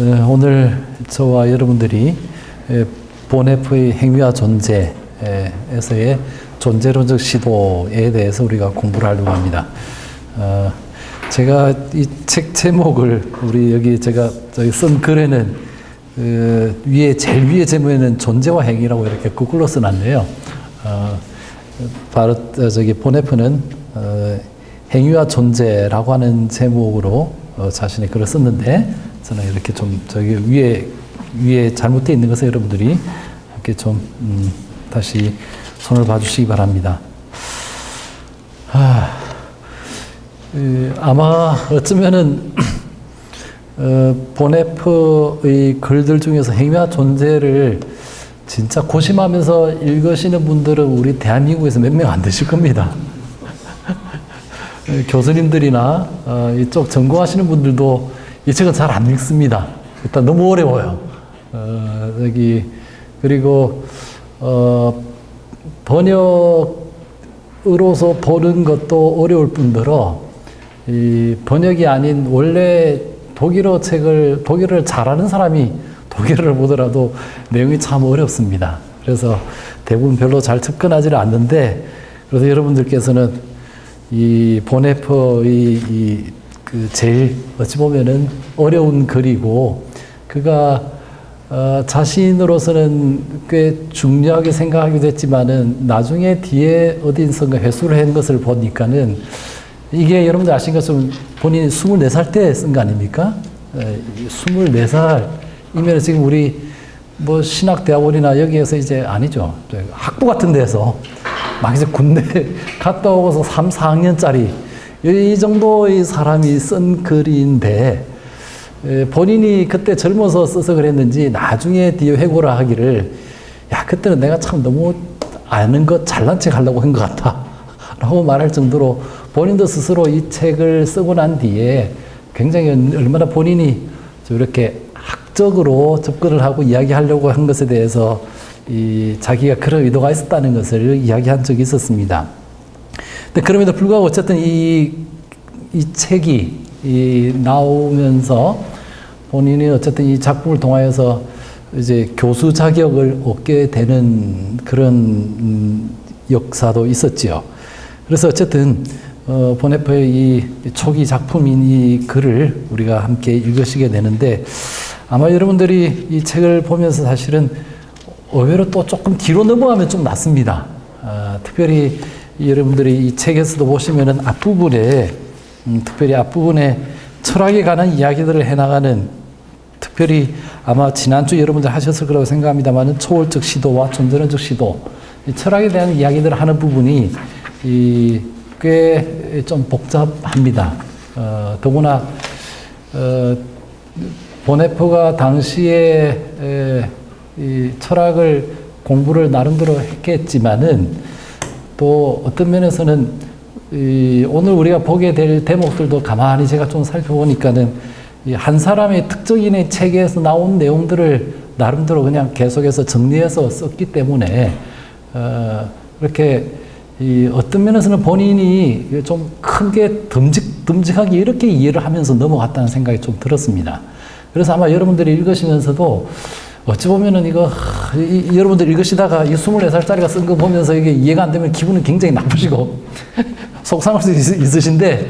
오늘 저와 여러분들이 보네프의 행위와 존재에서의 존재론적 시도에 대해서 우리가 공부를 하려고 합니다. 제가 이 책 제목을 제가 쓴 글에는 제일 위에 제목에는 존재와 행위라고 이렇게 거꾸로 써놨네요. 바로 보네프는 행위와 존재라고 하는 제목으로 자신의 글을 썼는데, 저는 이렇게 좀 위에 잘못되어 있는 것을 여러분들이 이렇게 좀 다시 손을 봐주시기 바랍니다. 아마 어쩌면은 보네프의 글들 중에서 행위와 존재를 진짜 고심하면서 읽으시는 분들은 우리 대한민국에서 몇 명 안 되실 겁니다. 교수님들이나 이쪽 전공하시는 분들도 이 책은 잘 안 읽습니다. 일단 너무 어려워요. 그리고 번역으로서 보는 것도 어려울 뿐더러 이 번역이 아닌 원래 독일어를 잘하는 사람이 독일어를 보더라도 내용이 참 어렵습니다. 그래서 대부분 별로 잘 접근하지를 않는데, 그래서 여러분들께서는 이 보네프의 제일 어찌 보면은 어려운 글이고, 그가 자신으로서는 꽤 중요하게 생각하기도 했지만은 나중에 뒤에 어딘선가 회수를 한 것을 보니까는 이게 여러분들 아신 것처럼 본인이 24살 때 쓴 거 아닙니까? 24살이면 지금 우리 뭐 신학대학원이나 여기에서 이제 아니죠. 학부 같은 데서 막 이제 군대 갔다 오고서 3, 4학년짜리 이 정도의 사람이 쓴 글인데, 본인이 그때 젊어서 써서 그랬는지 나중에 뒤에 회고를 하기를, 야, 그때는 내가 참 너무 아는 것 잘난 척 하려고 한 것 같아 라고 말할 정도로 본인도 스스로 이 책을 쓰고 난 뒤에 굉장히 얼마나 본인이 이렇게 학적으로 접근을 하고 이야기하려고 한 것에 대해서 자기가 그런 의도가 있었다는 것을 이야기한 적이 있었습니다. 근데 그럼에도 불구하고 어쨌든 이 책이 나오면서 본인이 어쨌든 이 작품을 통하여서 이제 교수 자격을 얻게 되는 그런 역사도 있었지요. 그래서 어쨌든 보네프의 이 초기 작품인 이 글을 우리가 함께 읽으시게 되는데, 아마 여러분들이 이 책을 보면서 사실은 의외로 또 조금 뒤로 넘어가면 좀 낫습니다. 특별히 여러분들이 이 책에서도 보시면은 특별히 앞부분에 철학에 관한 이야기들을 해나가는, 특별히 아마 지난주 여러분들 하셨을 거라고 생각합니다만은 초월적 시도와 존재론적 시도, 이 철학에 대한 이야기들을 하는 부분이 꽤 좀 복잡합니다. 더구나 보네프가 당시에 이 철학을 공부를 나름대로 했겠지만은, 또 어떤 면에서는 오늘 우리가 보게 될 대목들도 가만히 제가 좀 살펴보니까는 한 사람의 특정인의 책에서 나온 내용들을 나름대로 그냥 계속해서 정리해서 썼기 때문에 이렇게 어떤 면에서는 본인이 좀 크게 듬직하게 이렇게 이해를 하면서 넘어갔다는 생각이 좀 들었습니다. 그래서 아마 여러분들이 읽으시면서도 어찌 보면은 여러분들 읽으시다가 이 24살짜리가 쓴 거 보면서 이게 이해가 안 되면 기분은 굉장히 나쁘시고 속상할 수 있으신데,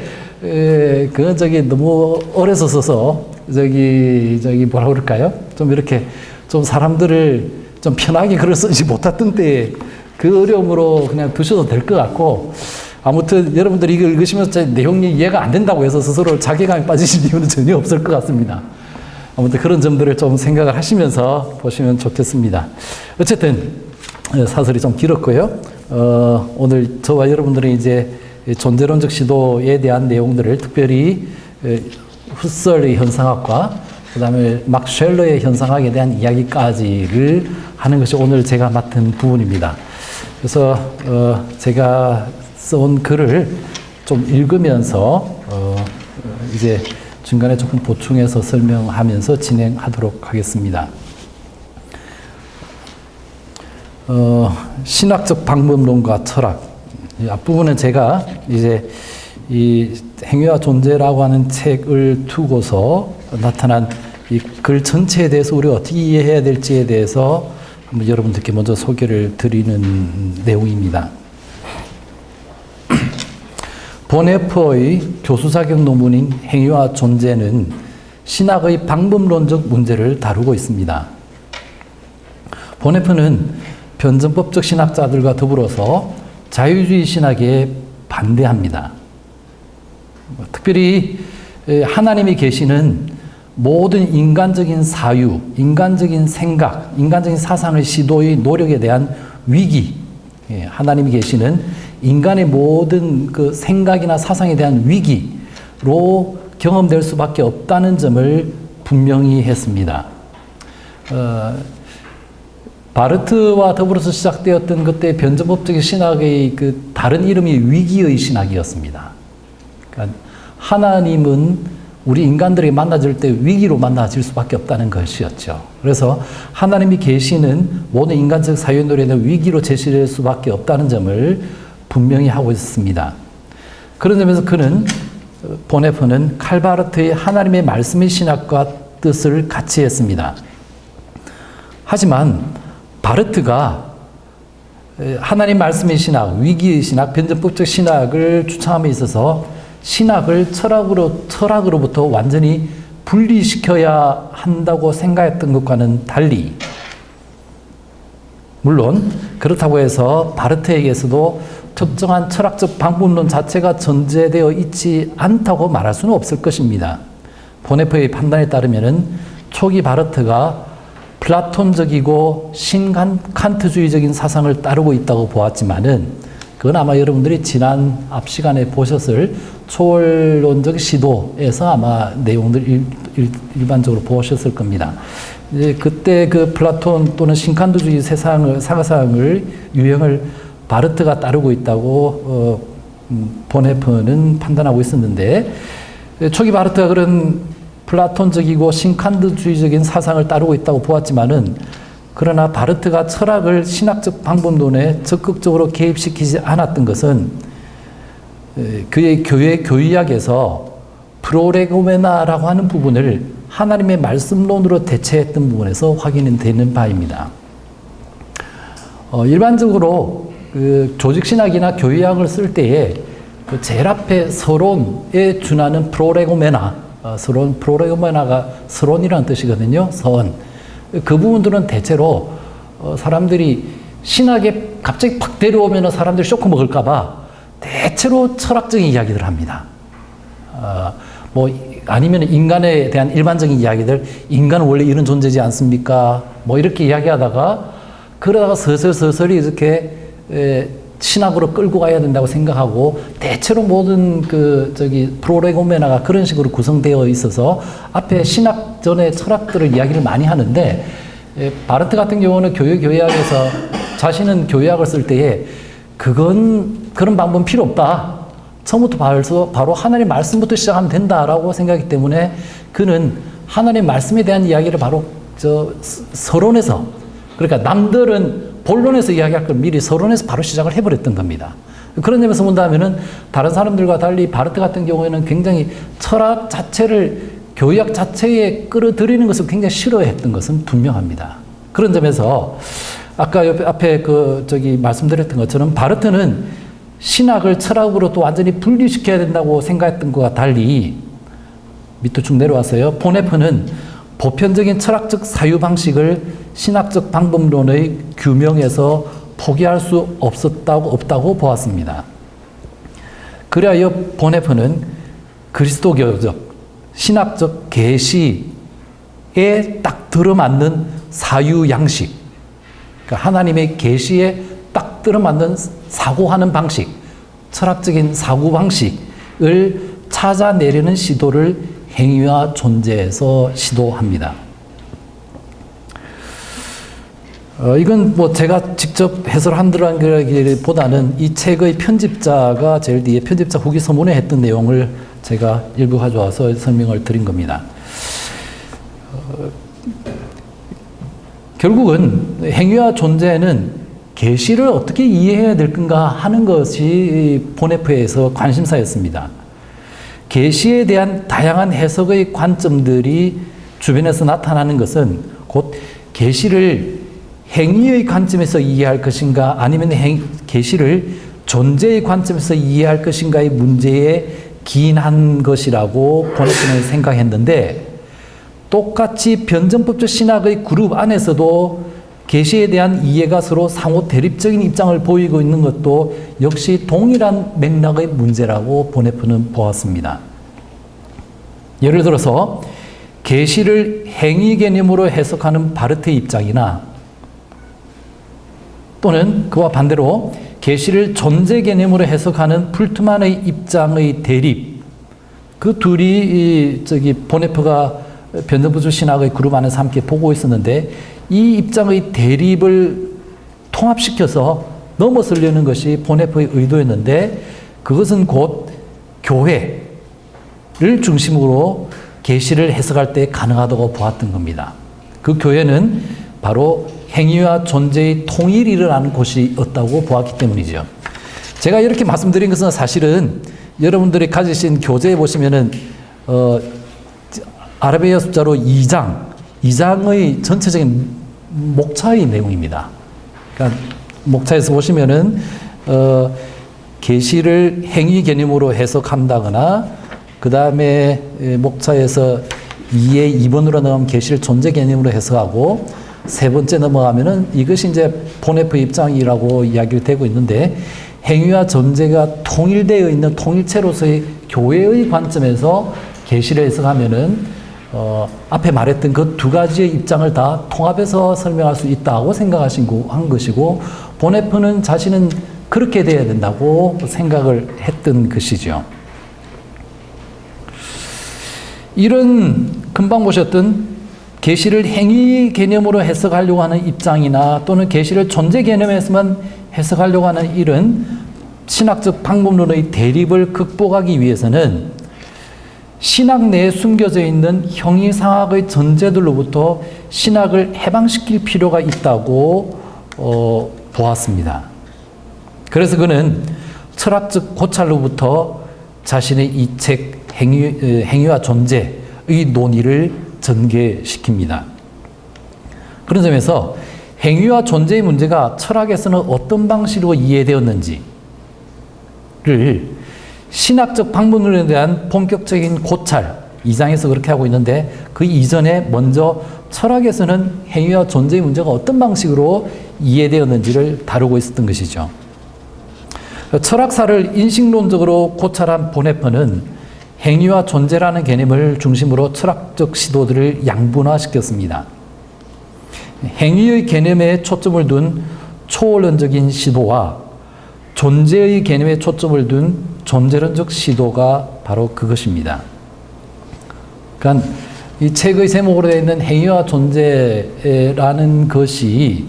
그건 너무 어려서 써서 뭐라 그럴까요? 좀 이렇게 좀 사람들을 좀 편하게 글을 쓰지 못했던 때에 그 어려움으로 그냥 두셔도 될 것 같고, 아무튼 여러분들이 이걸 읽으시면서 내용이 이해가 안 된다고 해서 스스로 자괴감에 빠지실 이유는 전혀 없을 것 같습니다. 아무튼 그런 점들을 좀 생각을 하시면서 보시면 좋겠습니다. 어쨌든 사설이 좀 길었고요. 오늘 저와 여러분들은 이제 존재론적 시도에 대한 내용들을, 특별히 후설의 현상학과 그 다음에 막 쉘러의 현상학에 대한 이야기까지를 하는 것이 오늘 제가 맡은 부분입니다. 그래서 제가 써온 글을 좀 읽으면서 이제 중간에 조금 보충해서 설명하면서 진행하도록 하겠습니다. 신학적 방법론과 철학. 이 앞부분은 제가 이제 이 행위와 존재라고 하는 책을 두고서 나타난 이 글 전체에 대해서 우리가 어떻게 이해해야 될지에 대해서 한번 여러분들께 먼저 소개를 드리는 내용입니다. 보네프의 교수 자격 논문인 행위와 존재는 신학의 방법론적 문제를 다루고 있습니다. 보네프는 변증법적 신학자들과 더불어서 자유주의 신학에 반대합니다. 특별히 하나님의 계시는 모든 인간적인 사유, 인간적인 생각, 인간적인 사상의 시도의 노력에 대한 위기, 하나님이 계시는 인간의 모든 그 생각이나 사상에 대한 위기로 경험될 수밖에 없다는 점을 분명히 했습니다. 바르트와 더불어서 시작되었던 그때 변증법적 신학의 그 다른 이름이 위기의 신학이었습니다. 그러니까 하나님은 우리 인간들이 만나질 때 위기로 만나질 수밖에 없다는 것이었죠. 그래서 하나님이 계시는 모든 인간적 사유의 노래는 위기로 제시될 수밖에 없다는 점을 분명히 하고 있습니다. 그런 점에서 보네프는 칼바르트의 하나님의 말씀의 신학과 뜻을 같이 했습니다. 하지만 바르트가 하나님 말씀의 신학, 위기의 신학, 변증법적 신학을 주창함에 있어서 신학을 철학으로부터 완전히 분리시켜야 한다고 생각했던 것과는 달리, 물론 그렇다고 해서 바르트에게서도 특정한 철학적 방법론 자체가 전제되어 있지 않다고 말할 수는 없을 것입니다. 보네프의 판단에 따르면 초기 바르트가 플라톤적이고 신칸트주의적인 사상을 따르고 있다고 보았지만은 그건 아마 여러분들이 지난 앞 시간에 보셨을 초월론적 시도에서 아마 내용들 일반적으로 보셨을 겁니다. 이제 그때 그 플라톤 또는 신칸트주의 사상을 유형을 바르트가 따르고 있다고 보네프는 판단하고 있었는데, 초기 바르트가 그런 플라톤적이고 신칸트주의적인 사상을 따르고 있다고 보았지만은, 그러나 바르트가 철학을 신학적 방법론에 적극적으로 개입시키지 않았던 것은 그의 교회 교의학에서 프로레고메나라고 하는 부분을 하나님의 말씀론으로 대체했던 부분에서 확인이 되는 바입니다. 일반적으로 그 조직신학이나 교의학을 쓸 때에 그 제일 앞에 서론에 준하는 프로레고메나, 프로레고메나가 서론이라는 뜻이거든요. 선. 그 부분들은 대체로 사람들이 신학에 갑자기 팍 데려오면 사람들이 쇼크 먹을까봐 대체로 철학적인 이야기들을 합니다. 아니면 인간에 대한 일반적인 이야기들, 인간은 원래 이런 존재지 않습니까? 이렇게 이야기하다가 그러다가 서서히 이렇게 신학으로 끌고 가야 된다고 생각하고, 대체로 모든 프로레고메나가 그런 식으로 구성되어 있어서 앞에 신학 전에 철학들을 이야기를 많이 하는데, 바르트 같은 경우는 교회학에서 자신은 교회학을 쓸 때에 그런 방법은 필요 없다. 처음부터 바로 하나님의 말씀부터 시작하면 된다라고 생각하기 때문에 그는 하나님의 말씀에 대한 이야기를 바로 서론에서, 그러니까 남들은 본론에서 이야기할 걸 미리 서론에서 바로 시작을 해버렸던 겁니다. 그런 점에서 본다면은 다른 사람들과 달리 바르트 같은 경우에는 굉장히 철학 자체를 교의학 자체에 끌어들이는 것을 굉장히 싫어했던 것은 분명합니다. 그런 점에서 아까 앞에 말씀드렸던 것처럼 바르트는 신학을 철학으로 또 완전히 분리시켜야 된다고 생각했던 것과 달리, 밑으로 쭉 내려와서요, 보네프는 보편적인 철학적 사유 방식을 신학적 방법론의 규명에서 포기할 수 없다고 보았습니다. 그리하여 보네프는 그리스도교적 신학적 계시에 딱 들어맞는 사유 양식, 그러니까 하나님의 계시에 딱 들어맞는 사고하는 방식, 철학적인 사고 방식을 찾아내려는 시도를 행위와 존재에서 시도합니다. 이건 제가 직접 해설한다는 것보다는 이 책의 편집자가 제일 뒤에 편집자 후기 서문에 했던 내용을 제가 일부 가져와서 설명을 드린 겁니다. 결국은 행위와 존재는 계시를 어떻게 이해해야 될 건가 하는 것이 보네프에서 관심사였습니다. 계시에 대한 다양한 해석의 관점들이 주변에서 나타나는 것은 곧 계시를 행위의 관점에서 이해할 것인가 아니면 계시를 존재의 관점에서 이해할 것인가의 문제에 기인한 것이라고 보네프는 생각했는데 똑같이 변증법적 신학의 그룹 안에서도 계시에 대한 이해가 서로 상호 대립적인 입장을 보이고 있는 것도 역시 동일한 맥락의 문제라고 보네프는 보았습니다. 예를 들어서 계시를 행위 개념으로 해석하는 바르트의 입장이나 또는 그와 반대로 계시를 존재 개념으로 해석하는 풀트만의 입장의 대립, 그 둘이 보네프가 변증법적 신학의 그룹 안에서 함께 보고 있었는데 이 입장의 대립을 통합시켜서 넘어서려는 것이 보네프의 의도였는데 그것은 곧 교회를 중심으로 계시를 해석할 때 가능하다고 보았던 겁니다. 그 교회는 바로 행위와 존재의 통일이 일어나는 곳이었다고 보았기 때문이죠. 제가 이렇게 말씀드린 것은 사실은 여러분들이 가지신 교재에 보시면은 아라비아 숫자로 2장의 전체적인 목차의 내용입니다. 그러니까 목차에서 보시면은 계시를 행위 개념으로 해석한다거나 그 다음에 목차에서 2의 2번으로 넘어가면 계시를 존재 개념으로 해석하고 세 번째 넘어가면은 이것이 이제 보네프 입장이라고 이야기를 되고 있는데 행위와 존재가 통일되어 있는 통일체로서의 교회의 관점에서 계시를 해석하면은 앞에 말했던 그 두 가지의 입장을 다 통합해서 설명할 수 있다고 한 것이고 보네프는 자신은 그렇게 돼야 된다고 생각을 했던 것이죠. 이런 금방 보셨던 계시를 행위 개념으로 해석하려고 하는 입장이나 또는 계시를 존재 개념에서만 해석하려고 하는 이런 신학적 방법론의 대립을 극복하기 위해서는 신학 내에 숨겨져 있는 형이상학의 전제들로부터 신학을 해방시킬 필요가 있다고 보았습니다. 그래서 그는 철학적 고찰로부터 자신의 이 책 행위와 존재의 논의를 전개시킵니다. 그런 점에서 행위와 존재의 문제가 철학에서는 어떤 방식으로 이해되었는지를 신학적 방법론에 대한 본격적인 고찰, 2장에서 그렇게 하고 있는데 그 이전에 먼저 철학에서는 행위와 존재의 문제가 어떤 방식으로 이해되었는지를 다루고 있었던 것이죠. 철학사를 인식론적으로 고찰한 보네프는 행위와 존재라는 개념을 중심으로 철학적 시도들을 양분화시켰습니다. 행위의 개념에 초점을 둔 초원론적인 시도와 존재의 개념에 초점을 둔 존재론적 시도가 바로 그것입니다. 그러니까 이 책의 제목으로 되어 있는 행위와 존재라는 것이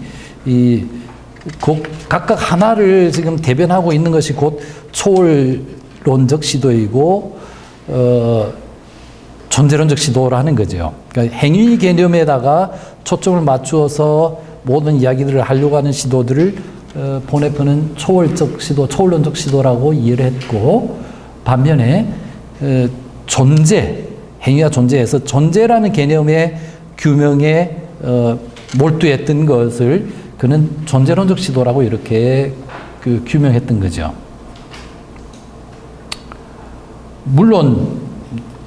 각각 하나를 지금 대변하고 있는 것이 곧 초월론적 시도이고 존재론적 시도라는 거죠. 그러니까 행위 개념에다가 초점을 맞추어서 모든 이야기들을 하려고 하는 시도들을 보네프는 초월적 시도, 초월론적 시도라고 이해를 했고 반면에 존재, 행위와 존재에서 존재라는 개념의 규명에 몰두했던 것을 그는 존재론적 시도라고 이렇게 규명했던 거죠. 물론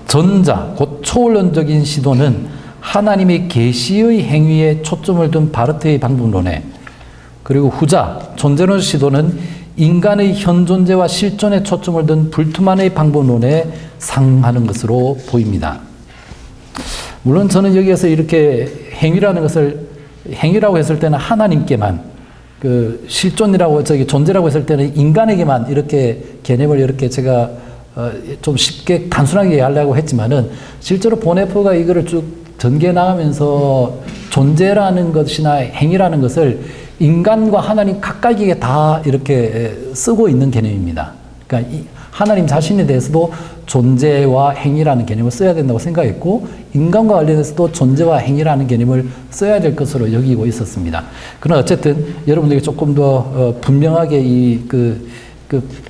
전자, 곧 초월론적인 시도는 하나님의 계시의 행위에 초점을 둔 바르트의 방법론에 그리고 후자, 존재론적 시도는 인간의 현존재와 실존에 초점을 둔 불투만의 방법론에 상하는 것으로 보입니다. 물론 저는 여기에서 이렇게 행위라고 했을 때는 하나님께만, 실존이라고, 존재라고 했을 때는 인간에게만 이렇게 개념을 이렇게 제가 좀 쉽게 단순하게 이해하려고 했지만은 실제로 보네프가 이거를 쭉 전개 나가면서 존재라는 것이나 행위라는 것을 인간과 하나님 각각에게 다 이렇게 쓰고 있는 개념입니다. 그러니까 하나님 자신에 대해서도 존재와 행위라는 개념을 써야 된다고 생각했고 인간과 관련해서도 존재와 행위라는 개념을 써야 될 것으로 여기고 있었습니다. 그러나 어쨌든 여러분들에게 조금 더 분명하게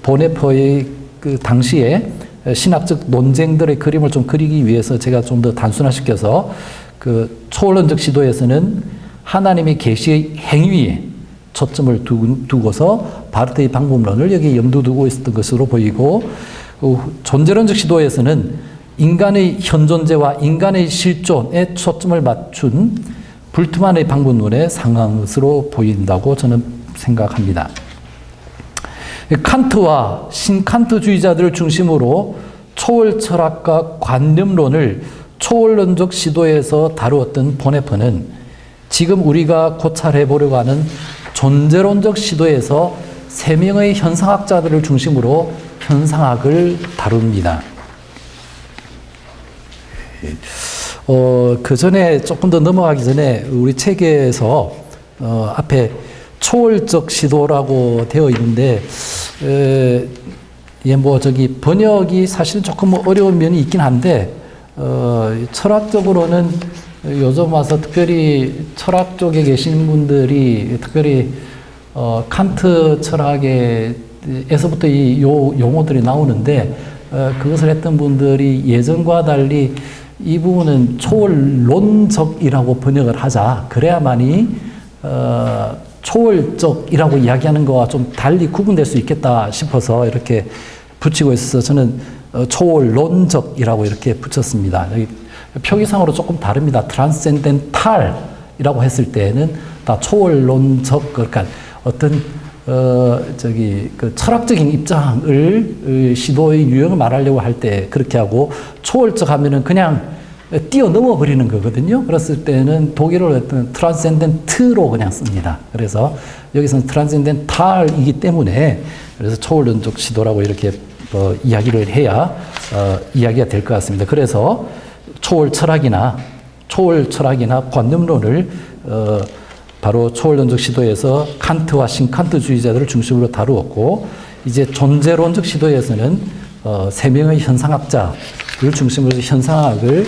보네프의 당시에 신학적 논쟁들의 그림을 좀 그리기 위해서 제가 좀 더 단순화시켜서 그 초월론적 시도에서는 하나님의 계시의 행위에 초점을 두고서 바르트의 방법론을 여기 염두 두고 있었던 것으로 보이고, 존재론적 시도에서는 인간의 현존재와 인간의 실존에 초점을 맞춘 불트만의 방법론에 상응한 것으로 보인다고 저는 생각합니다. 칸트와 신칸트주의자들을 중심으로 초월 철학과 관념론을 초월론적 시도에서 다루었던 보네프는 지금 우리가 고찰해 보려고 하는 존재론적 시도에서 세 명의 현상학자들을 중심으로 현상학을 다룹니다. 그 전에 조금 더 넘어가기 전에 우리 책에서 앞에 초월적 시도라고 되어 있는데, 번역이 사실은 조금 어려운 면이 있긴 한데, 철학적으로는 요즘 와서 특별히 철학 쪽에 계신 분들이 특별히 칸트 철학에서부터 이 용어들이 나오는데, 그것을 했던 분들이 예전과 달리 이 부분은 초월론적이라고 번역을 하자. 그래야만이 초월적이라고 이야기하는 거와 좀 달리 구분될 수 있겠다 싶어서 이렇게 붙이고 있어서 저는 초월론적이라고 이렇게 붙였습니다. 여기 표기상으로 조금 다릅니다. 트랜센덴탈이라고 했을 때는 다 초월론적, 그러니까 어떤 그 철학적인 입장을 시도의 유형을 말하려고 할 때 그렇게 하고, 초월적 하면은 그냥 뛰어넘어 버리는 거거든요. 그랬을 때는 독일어로 했던 트랜센덴트로 그냥 씁니다. 그래서 여기서는 트랜센덴탈이기 때문에 그래서 초월론적 시도라고 이렇게 이야기를 해야 이야기가 될 것 같습니다. 그래서 초월 철학이나 관념론을 바로 초월론적 시도에서 칸트와 신칸트주의자들을 중심으로 다루었고, 이제 존재론적 시도에서는 세 명의 현상학자를 중심으로 현상학을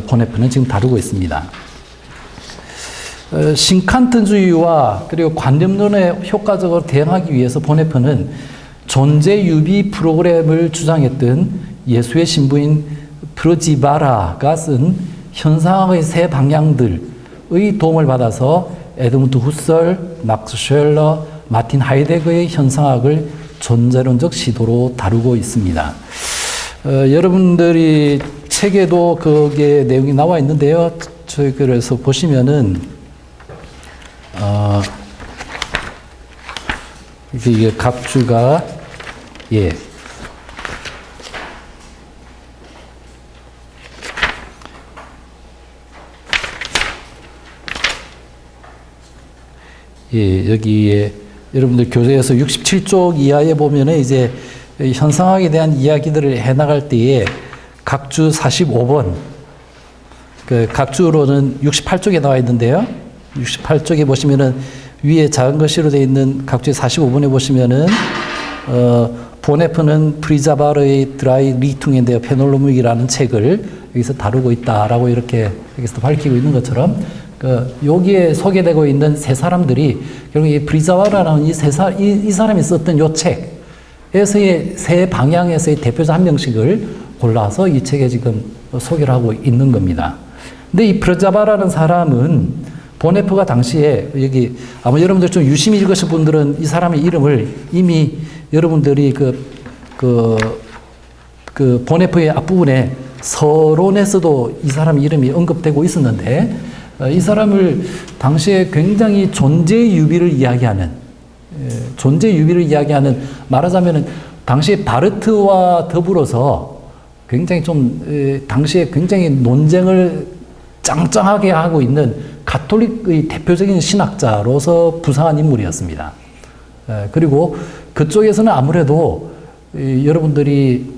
보네프는 지금 다루고 있습니다. 신칸트주의와 그리고 관념론에 효과적으로 대응하기 위해서 보네프는 존재유비 프로그램을 주장했던 예수의 신부인 프르지바라가 쓴 현상학의 세 방향들의 도움을 받아서 에드문드 후설, 막스 쉘러, 마틴 하이데거의 현상학을 존재론적 시도로 다루고 있습니다. 여러분들이 책에도 그게 내용이 나와 있는데요. 그래서 보시면은 이게 각주가 여기에 여러분들 교재에서 67쪽 이하에 보면은 이제 현상학에 대한 이야기들을 해나갈 때에 각주 45번, 그 각주로는 68쪽에 나와 있는데요. 68쪽에 보시면은 위에 작은 글씨로 되어 있는 각주의 45번에 보시면은 보네프는 프리자바르의 드라이 리퉁인데요, 페놀로묵이라는 책을 여기서 다루고 있다라고 이렇게 여기서 밝히고 있는 것처럼, 여기에 소개되고 있는 세 사람들이 결국 이 프리자바르라는 이 사람이 썼던 요 책에서의 세 방향에서의 대표자 한 명씩을 골라서 이 책에 지금 소개를 하고 있는 겁니다. 근데 이 프리자바르라는 사람은 보네프가 당시에 여기 아마 여러분들 좀 유심히 읽으신 분들은 이 사람의 이름을 이미 여러분들이 그 보네프의 앞부분에 서론에서도 이 사람 이름이 언급되고 있었는데, 이 사람을 당시에 굉장히 존재유비를 이야기하는, 말하자면은 당시 바르트와 더불어서 굉장히 당시에 굉장히 논쟁을 짱짱하게 하고 있는 가톨릭의 대표적인 신학자로서 부상한 인물이었습니다. 그리고 그쪽에서는 아무래도 여러분들이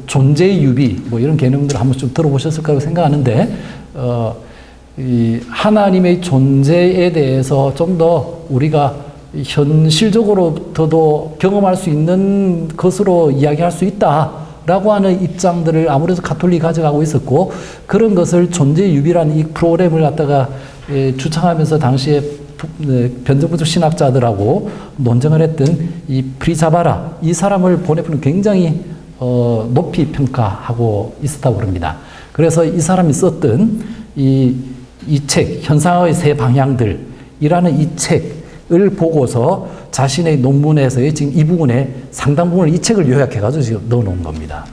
존재유비 이런 개념들을 한번 좀 들어보셨을 거라고 생각하는데, 이 하나님의 존재에 대해서 좀 더 우리가 현실적으로도 경험할 수 있는 것으로 이야기할 수 있다라고 하는 입장들을 아무래도 가톨릭이 가져가고 있었고, 그런 것을 존재유비라는 이 프로그램을 갖다가 주창하면서 당시에 변정부적 신학자들하고 논쟁을 했던 이 프리자바라, 이 사람을 보네프는 굉장히 높이 평가하고 있었다고 그럽니다. 그래서 이 사람이 썼던 이 이 책, 현상의 세 방향들이라는 이 책을 보고서 자신의 논문에서의 지금 이 부분에 상당 부분을 이 책을 요약해가지고 지금 넣어놓은 겁니다.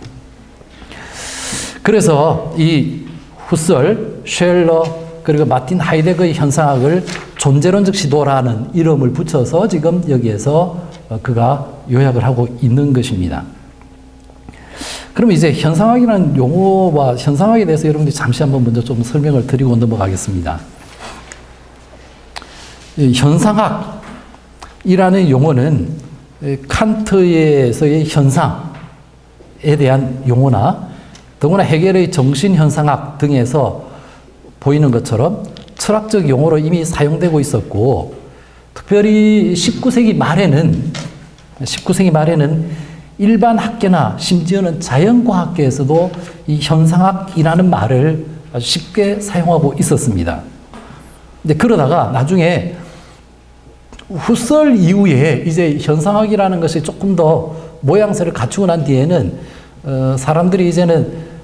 그래서 이 후설, 쉘러, 그리고 마틴 하이데거의 현상학을 존재론적 시도라는 이름을 붙여서 지금 여기에서 그가 요약을 하고 있는 것입니다. 그럼 이제 현상학이라는 용어와 현상학에 대해서 여러분들이 잠시 한번 먼저 좀 설명을 드리고 넘어가겠습니다. 현상학이라는 용어는 칸트에서의 현상에 대한 용어나 더구나 헤겔의 정신현상학 등에서 보이는 것처럼 철학적 용어로 이미 사용되고 있었고, 특별히 19세기 말에는 일반 학계나 심지어는 자연과학계에서도 이 현상학이라는 말을 아주 쉽게 사용하고 있었습니다. 근데 그러다가 나중에 후설 이후에 이제 현상학이라는 것이 조금 더 모양새를 갖추고 난 뒤에는 사람들이 이제는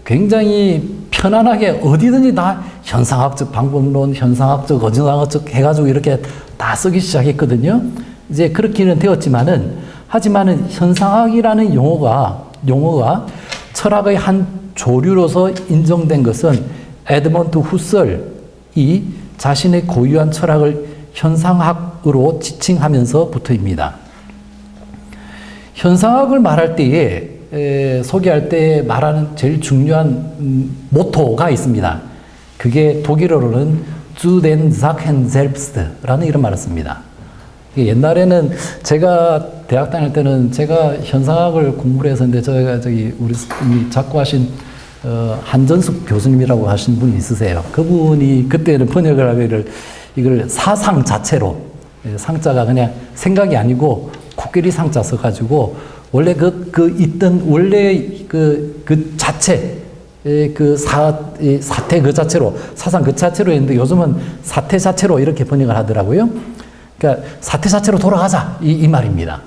굉장히 편안하게 어디든지 다 현상학적 방법론, 현상학적, 어정학적 해가지고 이렇게 다 쓰기 시작했거든요. 이제 그렇게는 되었지만은, 하지만은 현상학이라는 용어가 철학의 한 조류로서 인정된 것은 에드먼드 후설이 자신의 고유한 철학을 현상학으로 지칭하면서부터입니다. 현상학을 말할 때에 소개할 때 말하는 제일 중요한 모토가 있습니다. 그게 독일어로는 zu den Sachen selbst라는 이런 말을 씁니다. 옛날에는 제가 대학 다닐 때는 제가 현상학을 공부를 했었는데, 저희가 우리 작고하신 한전숙 교수님이라고 하신 분이 있으세요. 그분이 그때는 번역을 하기를 이걸 사상 자체로, 상자가 그냥 생각이 아니고 코끼리 상자 써가지고 원래 그 자체, 사태 그 자체로, 사상 그 자체로 했는데 요즘은 사태 자체로 이렇게 번역을 하더라고요. 그러니까 사태 자체로 돌아가자, 이 말입니다.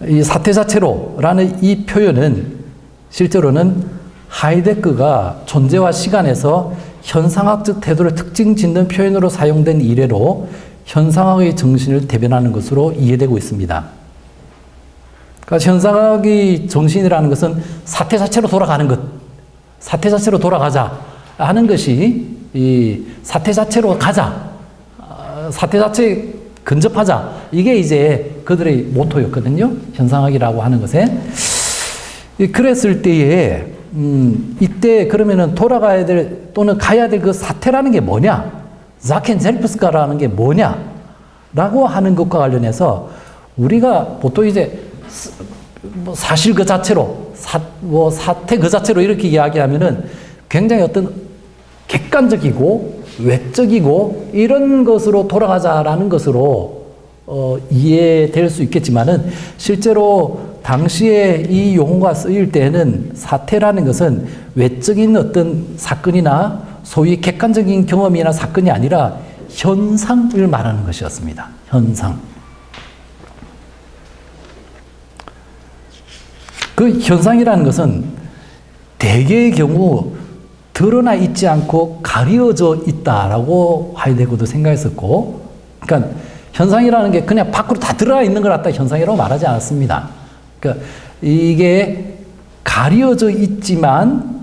이 사태 자체로라는 이 표현은 실제로는 하이데거가 존재와 시간에서 현상학적 태도를 특징 짓는 표현으로 사용된 이래로 현상학의 정신을 대변하는 것으로 이해되고 있습니다. 그러니까 현상학의 정신이라는 것은 사태 자체로 돌아가는 것, 사태 자체로 돌아가자 하는 것이 이 사태 자체로 가자, 사태 자체에 근접하자, 이게 이제 그들의 모토였거든요. 현상학이라고 하는 것에. 그랬을 때에 이때 그러면은 돌아가야 될 또는 가야 될 그 사태라는 게 뭐냐, 자켄 젤프스카라는 게 뭐냐라고 하는 것과 관련해서 우리가 보통 이제 사실 그 자체로, 사태 그 자체로 이렇게 이야기하면은 굉장히 어떤 객관적이고 외적이고 이런 것으로 돌아가자라는 것으로 이해될 수 있겠지만은, 실제로 당시에 이 용어가 쓰일 때는 사태라는 것은 외적인 어떤 사건이나 소위 객관적인 경험이나 사건이 아니라 현상을 말하는 것이었습니다. 현상. 그 현상이라는 것은 대개의 경우 드러나 있지 않고 가려져 있다라고 하이데거도 생각했었고, 그러니까 현상이라는 게 그냥 밖으로 다 드러나 있는 걸 갖다 현상이라고 말하지 않았습니다. 그러니까 이게 가려져 있지만,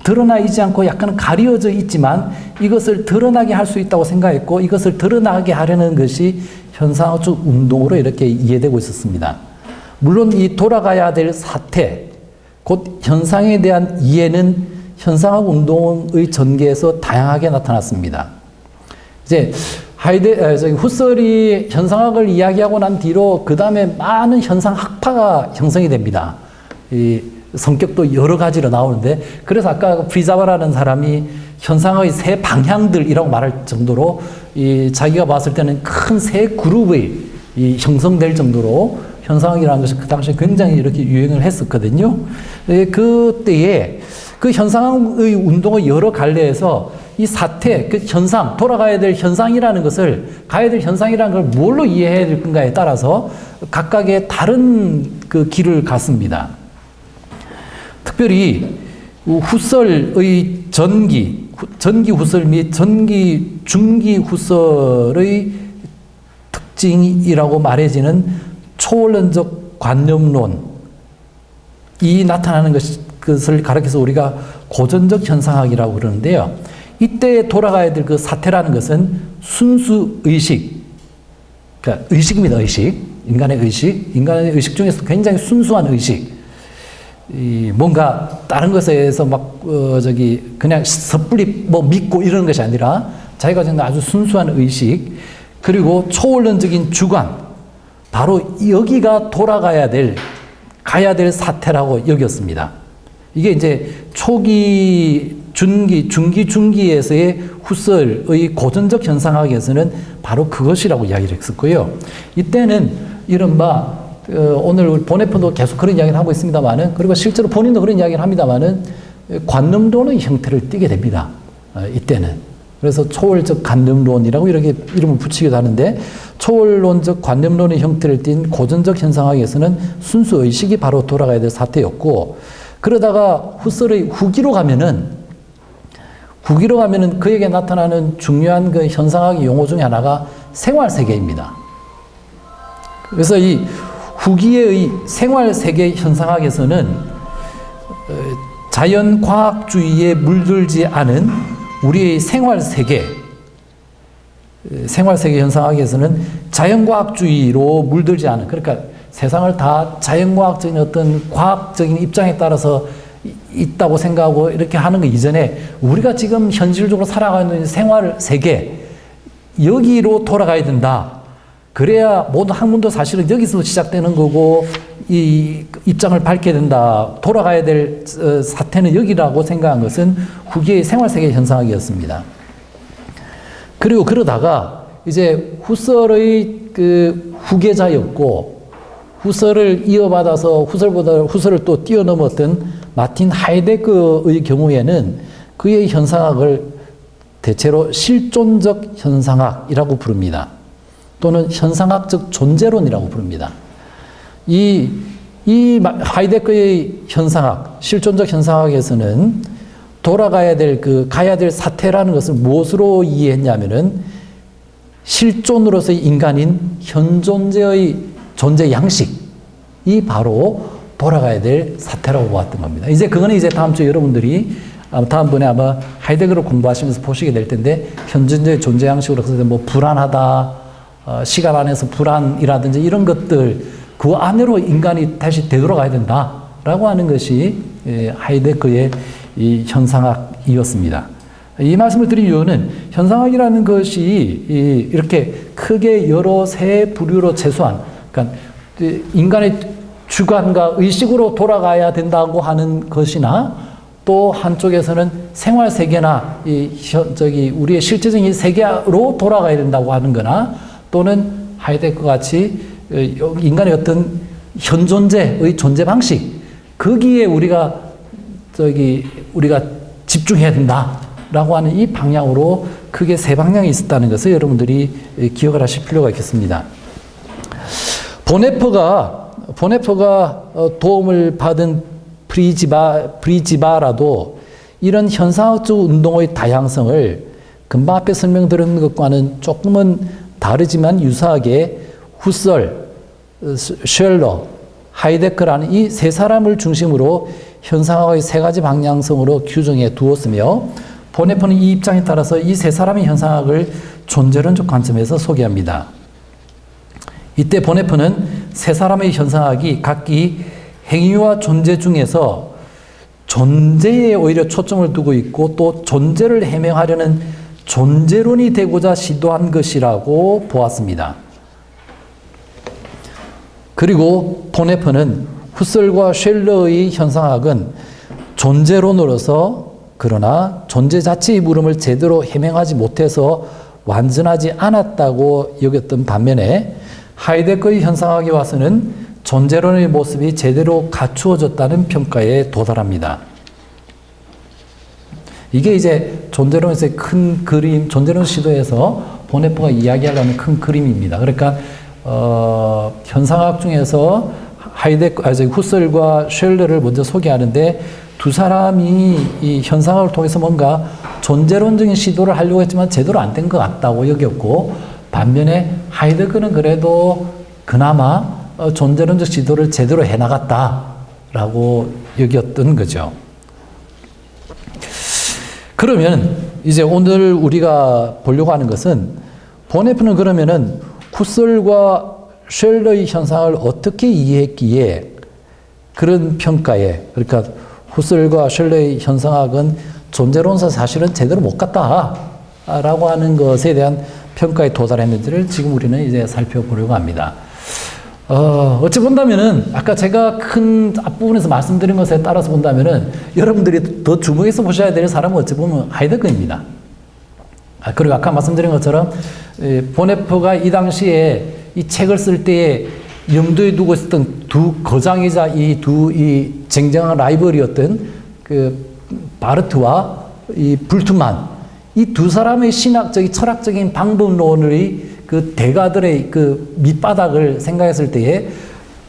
드러나 있지 않고 약간 가려져 있지만 이것을 드러나게 할 수 있다고 생각했고, 이것을 드러나게 하려는 것이 현상학적 운동으로 이렇게 이해되고 있었습니다. 물론 이 돌아가야 될 사태, 곧 현상에 대한 이해는 현상학 운동의 전개에서 다양하게 나타났습니다. 이제 후설이 현상학을 이야기하고 난 뒤로 그 다음에 많은 현상학파가 형성이 됩니다. 이 성격도 여러 가지로 나오는데, 그래서 아까 프리자바라는 사람이 현상의 세 방향들이라고 말할 정도로 자기가 봤을 때는 큰 세 그룹의 형성될 정도로 현상학이라는 것이 그 당시에 굉장히 이렇게 유행을 했었거든요. 그때에 그 현상의 운동의 여러 갈래에서 이 사태, 그 현상, 돌아가야 될 현상이라는 것을, 가야 될 현상이라는 걸 뭘로 이해해야 될 건가에 따라서 각각의 다른 그 길을 갔습니다. 특별히 후설의 전기 후설 및 중기 후설의 특징이라고 말해지는 초원론적 관념론이 나타나는 것을 가리켜서 우리가 고전적 현상학이라고 그러는데요. 이때 돌아가야 될 그 사태라는 것은 순수 의식, 그러니까 의식입니다. 인간의 의식 중에서 굉장히 순수한 의식. 뭔가 다른 것에서 그냥 섣불리 믿고 이러는 것이 아니라 자기가 가진 아주 순수한 의식, 그리고 초원론적인 주관, 바로 여기가 가야 될 사태라고 여겼습니다. 이게 이제 초기, 중기에서의 후설의 고전적 현상학에서는 바로 그것이라고 이야기를 했었고요. 이때는 이른바 오늘 보네포도 계속 그런 이야기를 하고 있습니다만은, 그리고 실제로 본인도 그런 이야기를 합니다만은, 관념론의 형태를 띠게 됩니다. 이때는. 그래서 초월적 관념론이라고 이렇게 이름을 붙이기도 하는데, 초월론적 관념론의 형태를 띈 고전적 현상학에서는 순수 의식이 바로 돌아가야 될 사태였고, 그러다가 후설의 후기로 가면은 그에게 나타나는 중요한 그 현상학의 용어 중에 하나가 생활세계입니다. 그래서 이 후기의 생활세계 현상학에서는 자연과학주의에 물들지 않은 우리의 생활세계 현상학에서는 자연과학주의로 물들지 않은, 그러니까 세상을 다 자연과학적인 어떤 과학적인 입장에 따라서 있다고 생각하고 이렇게 하는 것 이전에 우리가 지금 현실적으로 살아가는 생활세계, 여기로 돌아가야 된다. 그래야 모든 학문도 사실은 여기서 시작되는 거고, 이 입장을 밝게 된다. 돌아가야 될 사태는 여기라고 생각한 것은 후기의 생활세계 현상학이었습니다. 그리고 그러다가 이제 후설의 그 후계자였고, 후설을 이어받아서 후설을 또 뛰어넘었던 마틴 하이데거의 경우에는 그의 현상학을 대체로 실존적 현상학이라고 부릅니다. 또는 현상학적 존재론이라고 부릅니다. 이 하이데거의 현상학, 실존적 현상학에서는 가야 될 사태라는 것을 무엇으로 이해했냐면은 실존으로서의 인간인 현존재의 존재 양식이 바로 돌아가야 될 사태라고 보았던 겁니다. 이제 그거는 이제 다음 주에 여러분들이 다음번에 아마 하이데거를 공부하시면서 보시게 될 텐데, 현존재의 존재 양식으로 해서 뭐 불안하다, 시간 안에서 불안이라든지 이런 것들, 그 안으로 인간이 다시 되돌아가야 된다라고 하는 것이 하이데거의 이 현상학이었습니다. 이 말씀을 드린 이유는 현상학이라는 것이 이렇게 크게 여러 세 부류로 최소한, 그러니까 인간의 주관과 의식으로 돌아가야 된다고 하는 것이나, 또 한쪽에서는 생활세계나 우리의 실제적인 세계로 돌아가야 된다고 하는 거나, 또는 하이데거 같이 인간의 어떤 현존재의 존재 방식, 거기에 우리가 집중해야 된다라고 하는 이 방향으로 크게 세 방향이 있었다는 것을 여러분들이 기억을 하실 필요가 있겠습니다. 보네퍼가 도움을 받은 브리지바라도 이런 현상학적 운동의 다양성을 금방 앞에 설명드린 것과는 조금은 다르지만 유사하게 후설, 쉘러, 하이데거라는 이 세 사람을 중심으로 현상학의 세 가지 방향성으로 규정해 두었으며, 보네퍼는 이 입장에 따라서 이 세 사람의 현상학을 존재론적 관점에서 소개합니다. 이때 보네퍼는 세 사람의 현상학이 각기 행위와 존재 중에서 존재에 오히려 초점을 두고 있고, 또 존재를 해명하려는 존재론이 되고자 시도한 것이라고 보았습니다. 그리고 보네퍼는 후설과 쉘러의 현상학은 존재론으로서, 그러나 존재 자체의 물음을 제대로 해명하지 못해서 완전하지 않았다고 여겼던 반면에, 하이데거의 현상학에 와서는 존재론의 모습이 제대로 갖추어졌다는 평가에 도달합니다. 이게 이제 존재론에서의 큰 그림, 존재론 시도에서 보네퍼가 이야기하려는 큰 그림입니다. 그러니까 현상학 중에서 후설과 쉘러를 먼저 소개하는데, 두 사람이 이 현상학을 통해서 뭔가 존재론적인 시도를 하려고 했지만 제대로 안 된 것 같다고 여겼고, 반면에 하이데거는 그래도 그나마 존재론적 시도를 제대로 해나갔다라고 여겼던 거죠. 그러면 이제 오늘 우리가 보려고 하는 것은, 보네프는 그러면은 후설과 쉘러의 현상을 어떻게 이해했기에 그런 평가에, 그러니까 후설과 쉘러의 현상학은 존재론사 사실은 제대로 못 갔다라고 하는 것에 대한 평가에 도달했는지를 지금 우리는 이제 살펴보려고 합니다. 어찌 본다면은 아까 제가 큰 앞부분에서 말씀드린 것에 따라서 본다면은 여러분들이 더 주목해서 보셔야 될 사람은 어찌 보면 하이데거입니다. 그리고 아까 말씀드린 것처럼 보네프가 이 당시에 이 책을 쓸 때에 염두에 두고 있었던 두 거장이자 이 쟁쟁한 라이벌이었던 그 바르트와 이 불트만, 이 두 사람의 신학적인 철학적인 방법론의 그 대가들의 그 밑바닥을 생각했을 때에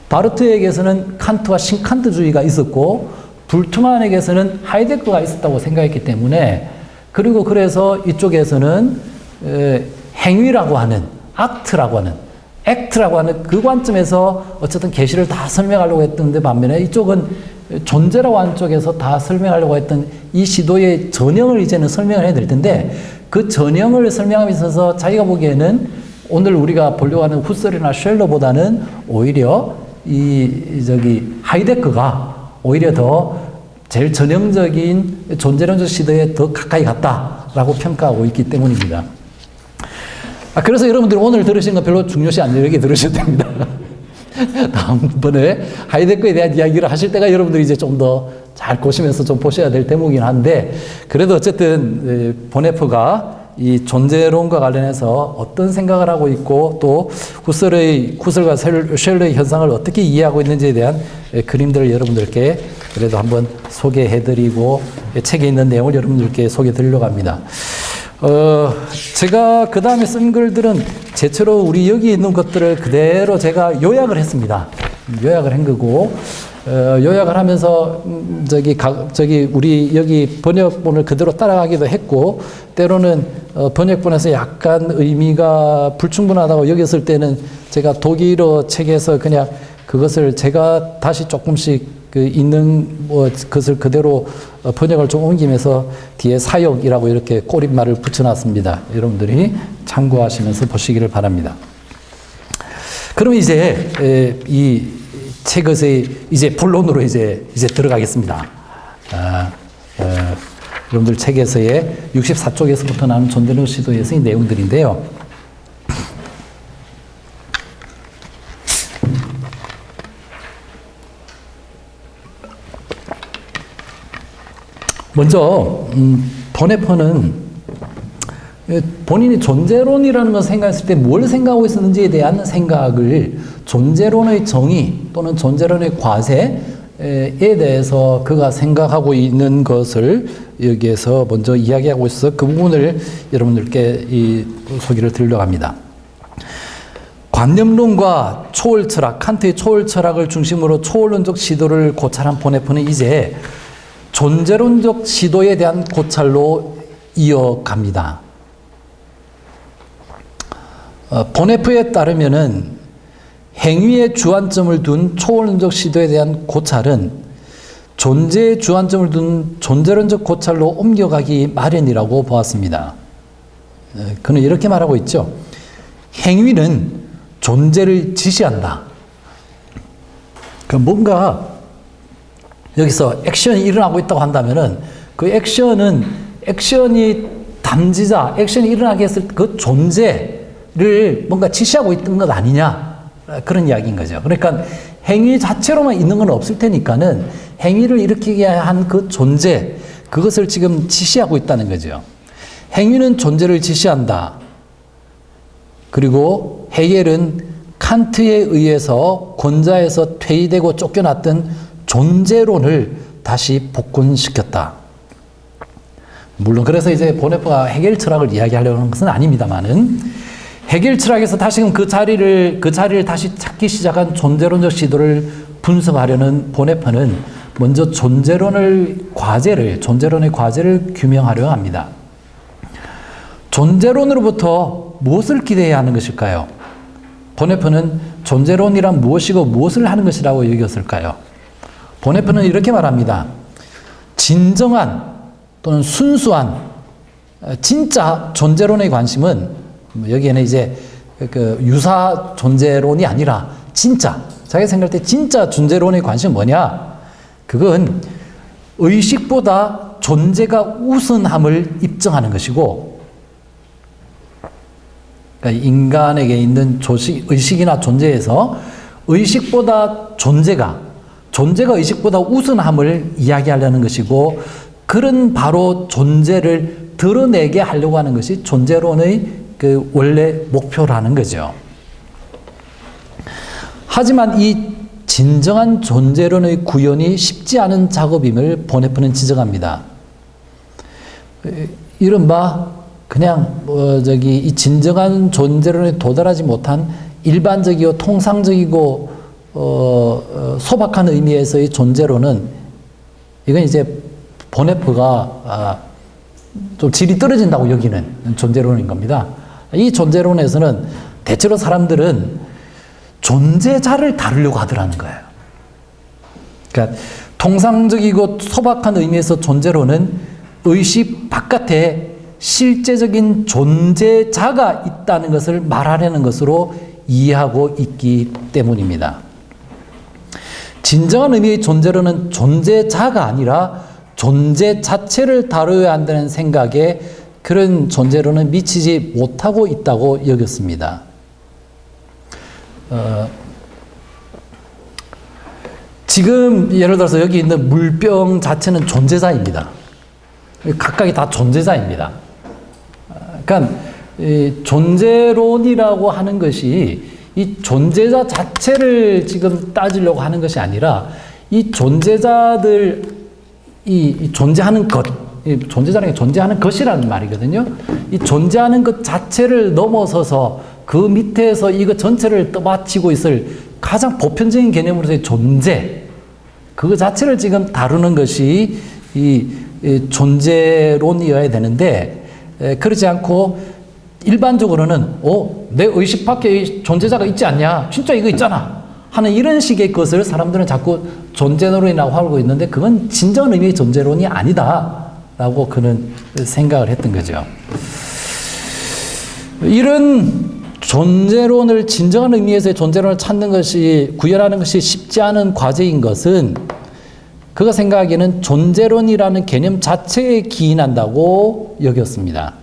바르트에게서는 칸트와 신칸트주의가 있었고 불트만에게서는 하이데거가 있었다고 생각했기 때문에, 그리고 그래서 이쪽에서는 행위라고 하는 액트라고 하는 그 관점에서 어쨌든 계시를 다 설명하려고 했던데, 반면에 이쪽은 존재라고 하는 쪽에서 다 설명하려고 했던 이 시도의 전형을 이제는 설명을 해야 될 텐데, 그 전형을 설명함에 있어서 자기가 보기에는 오늘 우리가 보려고 하는 후설이나 쉘러보다는 오히려 하이데거가 오히려 더 제일 전형적인 존재론적 시도에 더 가까이 갔다라고 평가하고 있기 때문입니다. 그래서 여러분들이 오늘 들으신 건 별로 중요시 안 여기게 들으셔도 됩니다. 다음번에 하이데거에 대한 이야기를 하실 때가 여러분들이 이제 좀 더 잘 보시면서 좀 보셔야 될 대목이긴 한데, 그래도 어쨌든 보네프가 이 존재론과 관련해서 어떤 생각을 하고 있고, 또 후설과 쉘러의 현상을 어떻게 이해하고 있는지에 대한 그림들을 여러분들께 그래도 한번 소개해드리고, 책에 있는 내용을 여러분들께 소개해드리려고 합니다. 제가 그 다음에 쓴 글들은 제처로 우리 여기 있는 것들을 그대로 제가 요약을 했습니다. 요약을 한 거고, 요약을 하면서 저기 우리 여기 번역본을 그대로 따라가기도 했고, 때로는 번역본에서 약간 의미가 불충분하다고 여겼을 때는 제가 독일어 책에서 그냥 그것을 제가 다시 조금씩 있는 그것을 그대로 번역을 좀 옮기면서 뒤에 사역이라고 이렇게 꼬릿말을 붙여놨습니다. 여러분들이 참고하시면서 보시기를 바랍니다. 그럼 이제 이 책의 이제 본론으로 이제 들어가겠습니다. 여러분들 책에서의 64쪽에서부터 나오는 존재론 시도에서의 내용들인데요. 먼저 보네퍼는 본인이 존재론이라는 것을 생각했을 때 뭘 생각하고 있었는지에 대한 생각을, 존재론의 정의 또는 존재론의 과세에 대해서 그가 생각하고 있는 것을 여기에서 먼저 이야기하고 있어서 그 부분을 여러분들께 소개를 드리려고 합니다. 관념론과 초월 철학, 칸트의 초월 철학을 중심으로 초월론적 시도를 고찰한 보네퍼는 이제 존재론적 시도에 대한 고찰로 이어갑니다. 보네프에 따르면은 행위에 주안점을 둔 초월론적 시도에 대한 고찰은 존재에 주안점을 둔 존재론적 고찰로 옮겨가기 마련이라고 보았습니다. 그는 이렇게 말하고 있죠. 행위는 존재를 지시한다. 뭔가 여기서 액션이 일어나고 있다고 한다면은 그 액션이 담지자, 액션이 일어나게 했을 그 존재를 뭔가 지시하고 있던 것 아니냐, 그런 이야기인 거죠. 그러니까 행위 자체로만 있는 건 없을 테니까는 행위를 일으키게 한 그 존재, 그것을 지금 지시하고 있다는 거죠. 행위는 존재를 지시한다. 그리고 헤겔은 칸트에 의해서 권자에서 퇴위되고 쫓겨났던 존재론을 다시 복군시켰다. 물론 그래서 이제 보네퍼가 헤겔 철학을 이야기하려는 고 것은 아닙니다만은, 헤겔 철학에서 다시금 그 자리를 다시 찾기 시작한 존재론적 시도를 분석하려는 보네퍼는 먼저 존재론의 과제를 규명하려 합니다. 존재론으로부터 무엇을 기대해야 하는 것일까요? 보네프는 존재론이란 무엇이고 무엇을 하는 것이라고 여겼을까요? 보네프는 이렇게 말합니다. 진정한 또는 순수한 진짜 존재론의 관심은, 여기에는 이제 그 유사 존재론이 아니라 진짜, 자기가 생각할 때 진짜 존재론의 관심은 뭐냐? 그건 의식보다 존재가 우선함을 입증하는 것이고, 그러니까 인간에게 있는 의식이나 존재에서 의식보다 존재가 의식보다 우선함을 이야기하려는 것이고, 그런 바로 존재를 드러내게 하려고 하는 것이 존재론의 그 원래 목표라는 거죠. 하지만 이 진정한 존재론의 구현이 쉽지 않은 작업임을 보네프는 지적합니다. 이른바 그냥 이 진정한 존재론에 도달하지 못한 일반적이고 통상적이고 소박한 의미에서의 존재론은, 이건 이제 보네프가 좀 질이 떨어진다고 여기는 존재론인 겁니다. 이 존재론에서는 대체로 사람들은 존재자를 다루려고 하더라는 거예요. 그러니까 통상적이고 소박한 의미에서 존재론은 의식 바깥에 실제적인 존재자가 있다는 것을 말하려는 것으로 이해하고 있기 때문입니다. 진정한 의미의 존재론은 존재자가 아니라 존재 자체를 다루어야 한다는 생각에 그런 존재론은 미치지 못하고 있다고 여겼습니다. 지금 예를 들어서 여기 있는 물병 자체는 존재자입니다. 각각이 다 존재자입니다. 그러니까 이 존재론이라고 하는 것이 이 존재자 자체를 지금 따지려고 하는 것이 아니라 이 존재자들, 이 존재하는 것, 이 존재자라는 게 존재하는 것이라는 말이거든요. 이 존재하는 것 자체를 넘어서서 그 밑에서 이거 전체를 떠받치고 있을 가장 보편적인 개념으로서의 존재, 그거 자체를 지금 다루는 것이 이 존재론이어야 되는데, 그렇지 않고 일반적으로는 내 의식 밖에 존재자가 있지 않냐, 진짜 이거 있잖아 하는 이런 식의 것을 사람들은 자꾸 존재론이라고 하고 있는데, 그건 진정한 의미의 존재론이 아니다 라고 그는 생각을 했던 거죠. 이런 존재론을, 진정한 의미에서의 존재론을 찾는 것이, 구현하는 것이 쉽지 않은 과제인 것은 그가 생각하기에는 존재론이라는 개념 자체에 기인한다고 여겼습니다.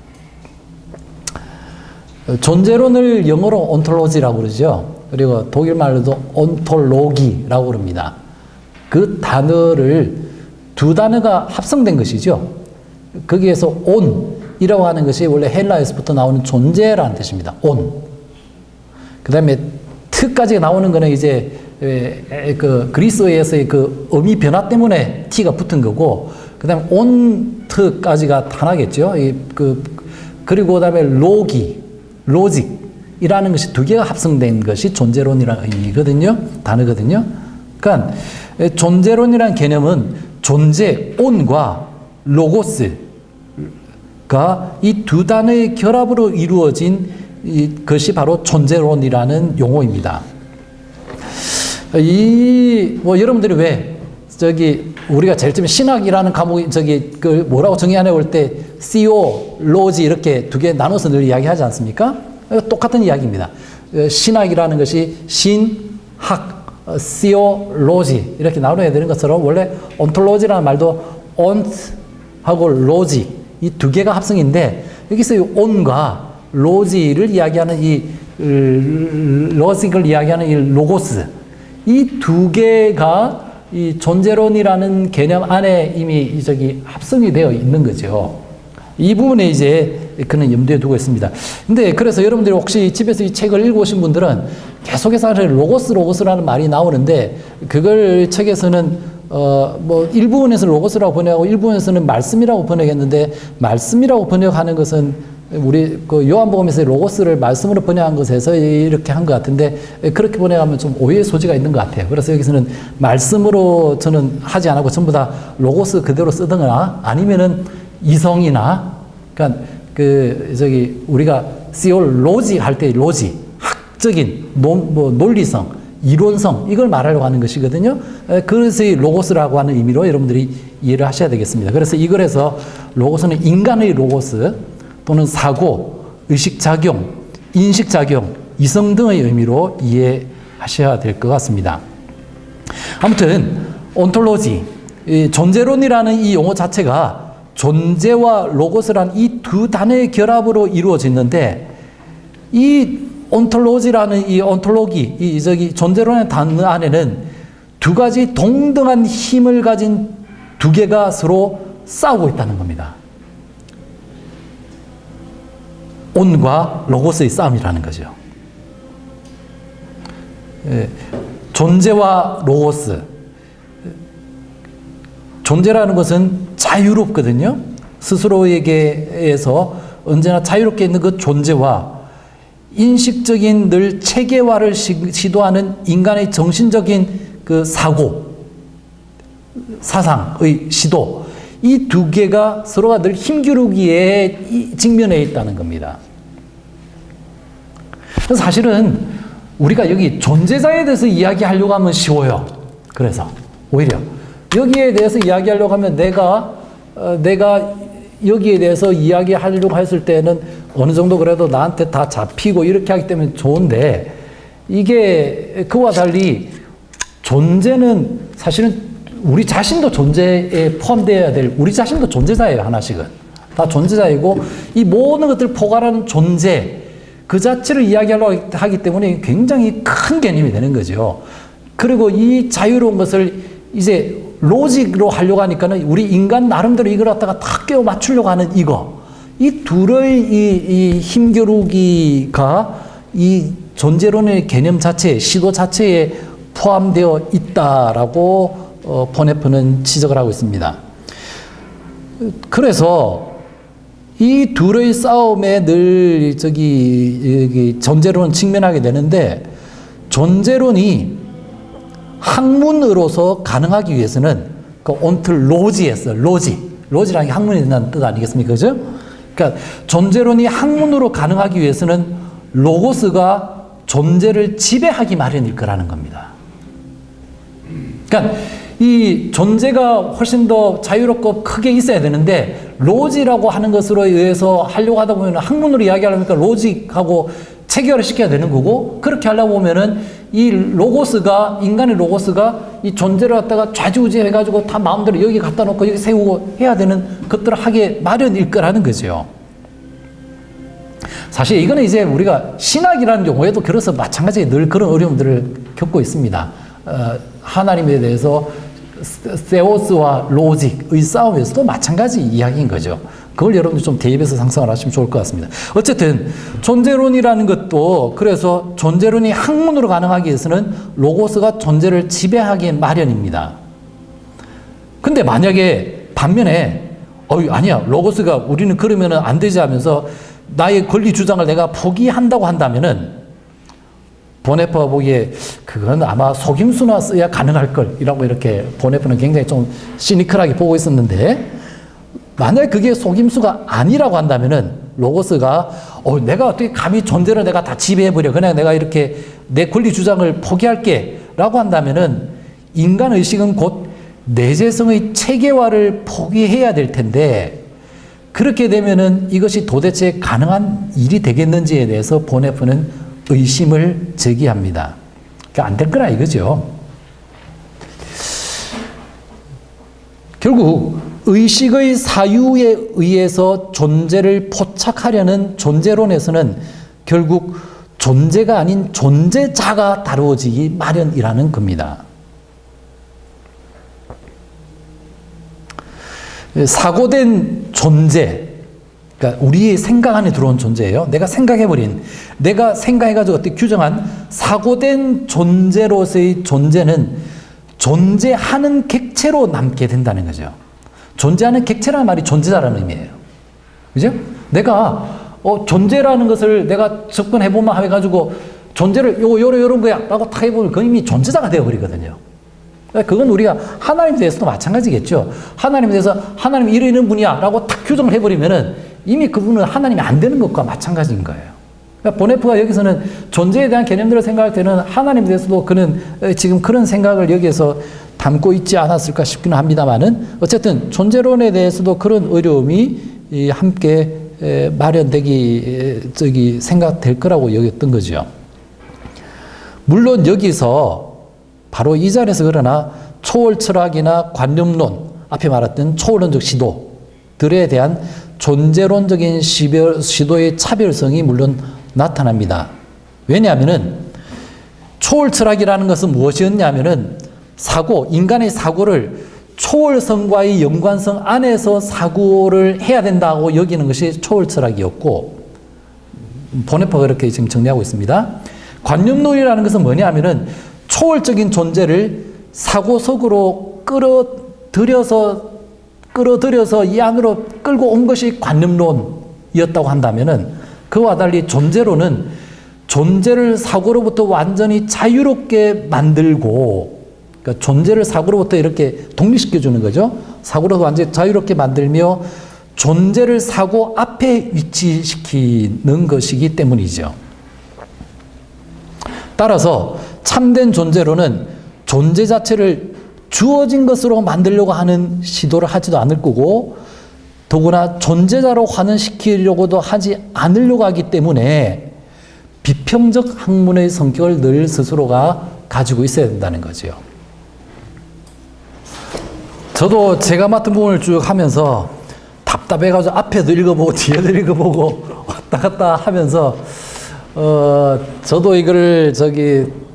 존재론을 영어로 온톨로지라고 그러죠. 그리고 독일 말로도 온톨로기라고 그럽니다. 그 단어를 두 단어가 합성된 것이죠. 거기에서 온이라고 하는 것이 원래 헬라에서부터 나오는 존재라는 뜻입니다. 온. 그 다음에 트까지 나오는 거는 이제 그 그리스어에서의 그 어미 변화 때문에 t가 붙은 거고, 그 다음에 온트까지가 하나겠죠. 그리고 그 다음에 로직이라는 것이 두 개가 합성된 것이 존재론이라는 의미거든요. 단어거든요. 그러니까 존재론이라는 개념은 존재, 온과 로고스가 이 두 단어의 결합으로 이루어진 것이 바로 존재론이라는 용어입니다. 여러분들이 왜 우리가 제일 처음에 신학이라는 과목이 뭐라고 정의하냐 볼 때 시오로지 이렇게 두 개 나눠서 늘 이야기하지 않습니까? 똑같은 이야기입니다. 신학이라는 것이 신학, 시오로지 이렇게 나눠야 되는 것처럼, 원래 온톨로지라는 말도 온하고 로지 이 두 개가 합성인데, 여기서 이 온과 로지를 이야기하는 로직을 이야기하는 이 로고스, 이 두 개가 이 존재론이라는 개념 안에 이미 합성이 되어 있는 거죠. 이 부분에 이제 그는 염두에 두고 있습니다. 근데 그래서 여러분들이 혹시 집에서 이 책을 읽어오신 분들은 계속해서 로고스라는 말이 나오는데, 그걸 책에서는 일부분에서 로고스라고 번역하고 일부분에서는 말씀이라고 번역했는데, 말씀이라고 번역하는 것은 우리 그 요한복음에서 로고스를 말씀으로 번역한 것에서 이렇게 한 것 같은데 그렇게 번역하면 좀 오해의 소지가 있는 것 같아요. 그래서 여기서는 말씀으로 저는 하지 않고 전부 다 로고스 그대로 쓰든가 아니면은 이성이나 그러니까 우리가 시올로지 할 때 로지 학적인 논리성 이론성 이걸 말하려고 하는 것이거든요. 그래서 이 로고스라고 하는 의미로 여러분들이 이해를 하셔야 되겠습니다. 그래서 이 글에서 로고스는 인간의 로고스 또는 사고, 의식작용, 인식작용, 이성 등의 의미로 이해하셔야 될 것 같습니다. 아무튼 온톨로지, 존재론이라는 이 용어 자체가 존재와 로고스라는 이 두 단어의 결합으로 이루어졌는데 이 온톨로지라는 이 온톨로기, 존재론의 단어 안에는 두 가지 동등한 힘을 가진 두 개가 서로 싸우고 있다는 겁니다. 온과 로고스의 싸움이라는 거죠. 존재와 로고스. 존재라는 것은 자유롭거든요. 스스로에게서 언제나 자유롭게 있는 그 존재와 인식적인 늘 체계화를 시도하는 인간의 정신적인 그 사고, 사상의 시도, 이 두 개가 서로가 늘 힘겨루기에 직면해 있다는 겁니다. 사실은 우리가 여기 존재자에 대해서 이야기하려고 하면 쉬워요. 그래서 오히려 여기에 대해서 이야기하려고 하면 내가 여기에 대해서 이야기하려고 했을 때는 어느 정도 그래도 나한테 다 잡히고 이렇게 하기 때문에 좋은데 이게 그와 달리 존재는 사실은 우리 자신도 존재에 포함되어야 될 우리 자신도 존재자예요. 하나씩은 다 존재자이고 이 모든 것들을 포괄하는 존재 그 자체를 이야기하려고 하기 때문에 굉장히 큰 개념이 되는 거죠. 그리고 이 자유로운 것을 이제 로직으로 하려고 하니까는 우리 인간 나름대로 이걸 갖다가 다 끼워 맞추려고 하는 이 둘의 이 힘겨루기가 이 존재론의 개념 자체, 시도 자체에 포함되어 있다라고 보네프는 지적을 하고 있습니다. 그래서 이 둘의 싸움에 늘 존재론은 직면하게 되는데 존재론이 학문으로서 가능하기 위해서는 그 온톨로지에서 로지라는 게 학문이 된다는 뜻 아니겠습니까? 그죠? 그러니까 존재론이 학문으로 가능하기 위해서는 로고스가 존재를 지배하기 마련일 거라는 겁니다. 그러니까 이 존재가 훨씬 더 자유롭고 크게 있어야 되는데 로지라고 하는 것으로 의해서 하려고 하다 보면 학문으로 이야기하려니까 로직하고 체계화를 시켜야 되는 거고 그렇게 하려고 보면은 이 로고스가 인간의 로고스가 이 존재를 갖다가 좌지우지 해가지고 다 마음대로 여기 갖다 놓고 여기 세우고 해야 되는 것들을 하게 마련일 거라는 거죠. 사실 이거는 이제 우리가 신학이라는 용어에도 그래서 마찬가지로 늘 그런 어려움들을 겪고 있습니다. 하나님에 대해서 세오스와 로직의 싸움에서도 마찬가지 이야기인 거죠. 그걸 여러분들 좀 대입해서 상상을 하시면 좋을 것 같습니다. 어쨌든 존재론이라는 것도 그래서 존재론이 학문으로 가능하기 위해서는 로고스가 존재를 지배하기 마련입니다. 근데 만약에 반면에 아니야 로고스가 우리는 그러면 안 되지 하면서 나의 권리 주장을 내가 포기한다고 한다면은 보네프가 보기에 그건 아마 속임수나 써야 가능할 걸이라고 이렇게 보네프는 굉장히 좀 시니컬하게 보고 있었는데 만약에 그게 속임수가 아니라고 한다면은 로고스가 내가 어떻게 감히 존재를 내가 다 지배해버려 그냥 내가 이렇게 내 권리 주장을 포기할게 라고 한다면은 인간 의식은 곧 내재성의 체계화를 포기해야 될 텐데 그렇게 되면은 이것이 도대체 가능한 일이 되겠는지에 대해서 보네프는 의심을 제기합니다. 그러니까 안 될 거라 이거죠. 결국 의식의 사유에 의해서 존재를 포착하려는 존재론에서는 결국 존재가 아닌 존재자가 다루어지기 마련이라는 겁니다. 사고된 존재, 그러니까 우리의 생각 안에 들어온 존재예요. 내가 생각해가지고 어떻게 규정한 사고된 존재로서의 존재는 존재하는 객체로 남게 된다는 거죠. 존재하는 객체라는 말이 존재자라는 의미예요. 그죠? 내가 존재라는 것을 내가 접근해보면 해가지고 존재를 요런 거야 라고 딱 해보면 그 이미 존재자가 되어버리거든요. 그건 우리가 하나님에 대해서도 마찬가지겠죠. 하나님에 대해서 하나님 이러는 분이야 라고 탁 규정을 해버리면은 이미 그분은 하나님이 안 되는 것과 마찬가지인 거예요. 그러니까 보네프가 여기서는 존재에 대한 개념들을 생각할 때는 하나님에 대해서도 그는 지금 그런 생각을 여기에서 담고 있지 않았을까 싶기는 합니다만은 어쨌든 존재론에 대해서도 그런 어려움이 함께 마련되기 생각될 거라고 여겼던 거죠. 물론 여기서 바로 이 자리에서 그러나 초월 철학이나 관념론, 앞에 말했던 초월론적 시도들에 대한 존재론적인 시도의 차별성이 물론 나타납니다. 왜냐하면은 초월 철학이라는 것은 무엇이었냐면은 인간의 사고를 초월성과의 연관성 안에서 사고를 해야 된다고 여기는 것이 초월 철학이었고, 보네퍼가 그렇게 지금 정리하고 있습니다. 관념론이라는 것은 뭐냐면은 초월적인 존재를 사고 속으로 끌어들여서 이 안으로 끌고 온 것이 관념론이었다고 한다면은, 그와 달리 존재론은 존재를 사고로부터 완전히 자유롭게 만들고, 그러니까 존재를 사고로부터 이렇게 독립시켜주는 거죠. 사고로부터 완전히 자유롭게 만들며 존재를 사고 앞에 위치시키는 것이기 때문이죠. 따라서 참된 존재론은 존재 자체를 주어진 것으로 만들려고 하는 시도를 하지도 않을 거고, 더구나 존재자로 환원시키려고도 하지 않으려고 하기 때문에 비평적 학문의 성격을 늘 스스로가 가지고 있어야 된다는 거죠. 저도 제가 맡은 부분을 쭉 하면서 답답해가지고 앞에도 읽어보고 뒤에도 읽어보고 왔다 갔다 하면서 저도 이거를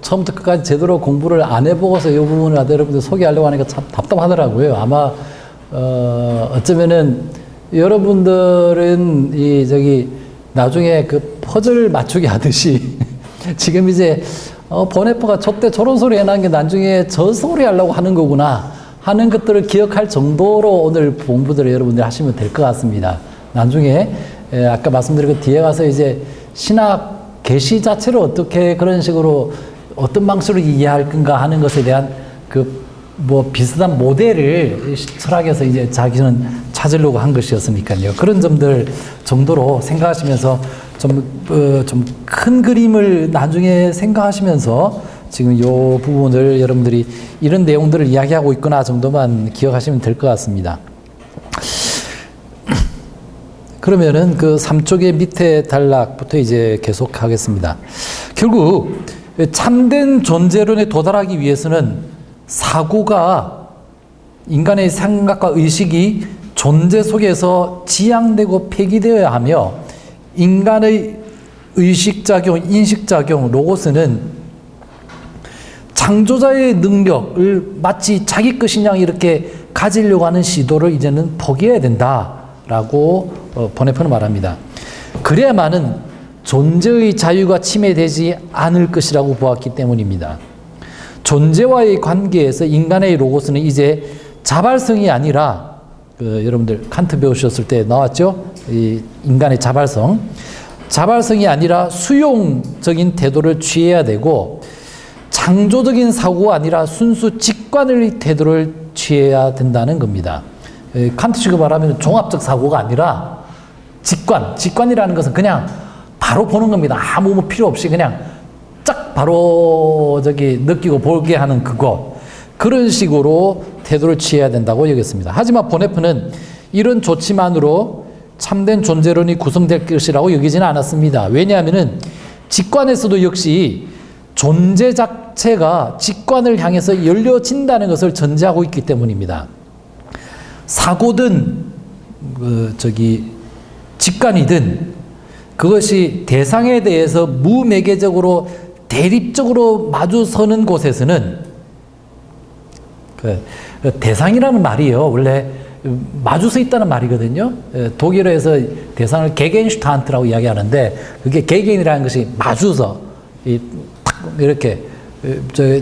처음부터 끝까지 제대로 공부를 안 해보고서 이 부분을 여러분들 소개하려고 하니까 참 답답하더라고요. 아마 어쩌면은 여러분들은 나중에 그 퍼즐 맞추기 하듯이 지금 이제 보네퍼가 저때 저런 소리 해놓은 게 나중에 저 소리 하려고 하는 거구나 하는 것들을 기억할 정도로 오늘 공부들을 여러분들 하시면 될 것 같습니다. 나중에 아까 말씀드린 그 뒤에 가서 이제 신학 계시 자체를 어떻게 그런 식으로 어떤 방식으로 이해할 건가 하는 것에 대한 비슷한 모델을 철학에서 이제 자기는 찾으려고 한 것이었으니까요. 그런 점들 정도로 생각하시면서 좀 큰 그림을 나중에 생각하시면서 지금 이 부분을 여러분들이 이런 내용들을 이야기하고 있구나 정도만 기억하시면 될 것 같습니다. 그러면은 그 3쪽의 밑에 단락부터 이제 계속 하겠습니다. 결국 참된 존재론에 도달하기 위해서는 사고가 인간의 생각과 의식이 존재 속에서 지향되고 폐기되어야 하며 인간의 의식작용, 인식작용, 로고스는 창조자의 능력을 마치 자기 것인 양 이렇게 가지려고 하는 시도를 이제는 포기해야 된다라고 보네퍼는 말합니다. 그래야만은 존재의 자유가 침해되지 않을 것이라고 보았기 때문입니다. 존재와의 관계에서 인간의 로고스는 이제 자발성이 아니라 여러분들 칸트 배우셨을 때 나왔죠? 이 인간의 자발성이 아니라 수용적인 태도를 취해야 되고 창조적인 사고가 아니라 순수 직관의 태도를 취해야 된다는 겁니다. 칸트식으로 말하면 종합적 사고가 아니라 직관이라는 것은 그냥 바로 보는 겁니다. 아무 필요 없이 그냥 쫙 바로 느끼고 보게 하는 그런 식으로 태도를 취해야 된다고 여겼습니다. 하지만 보네퍼는 이런 조치만으로 참된 존재론이 구성될 것이라고 여기지는 않았습니다. 왜냐하면은 직관에서도 역시 존재 자체가 직관을 향해서 열려진다는 것을 전제하고 있기 때문입니다. 사고든 직관이든 그것이 대상에 대해서 무매개적으로 대립적으로 마주서는 곳에서는 대상이라는 말이요 원래 마주서 있다는 말이거든요. 독일어에서 대상을 게겐슈타한트라고 이야기하는데 그게 게겐이라는 것이 마주서 이렇게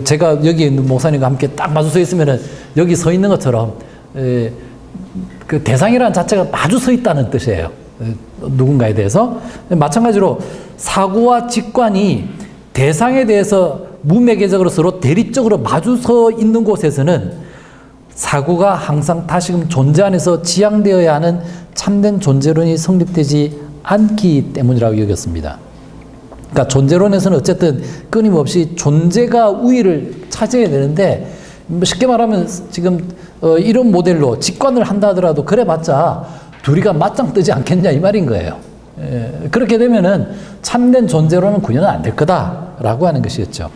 제가 여기 있는 목사님과 함께 딱 마주서 있으면은 여기 서 있는 것처럼 그 대상이라는 자체가 마주서 있다는 뜻이에요. 누군가에 대해서. 마찬가지로 사고와 직관이 대상에 대해서 무매개적으로 서로 대립적으로 마주서 있는 곳에서는 사고가 항상 다시금 존재 안에서 지향되어야 하는 참된 존재론이 성립되지 않기 때문이라고 여겼습니다. 그러니까 존재론에서는 어쨌든 끊임없이 존재가 우위를 차지해야 되는데, 쉽게 말하면 지금 이런 모델로 직관을 한다 하더라도 그래봤자 둘이가 맞짱 뜨지 않겠냐 이 말인 거예요. 그렇게 되면은 참된 존재론은 구현은 안 될 거다라고 하는 것이었죠.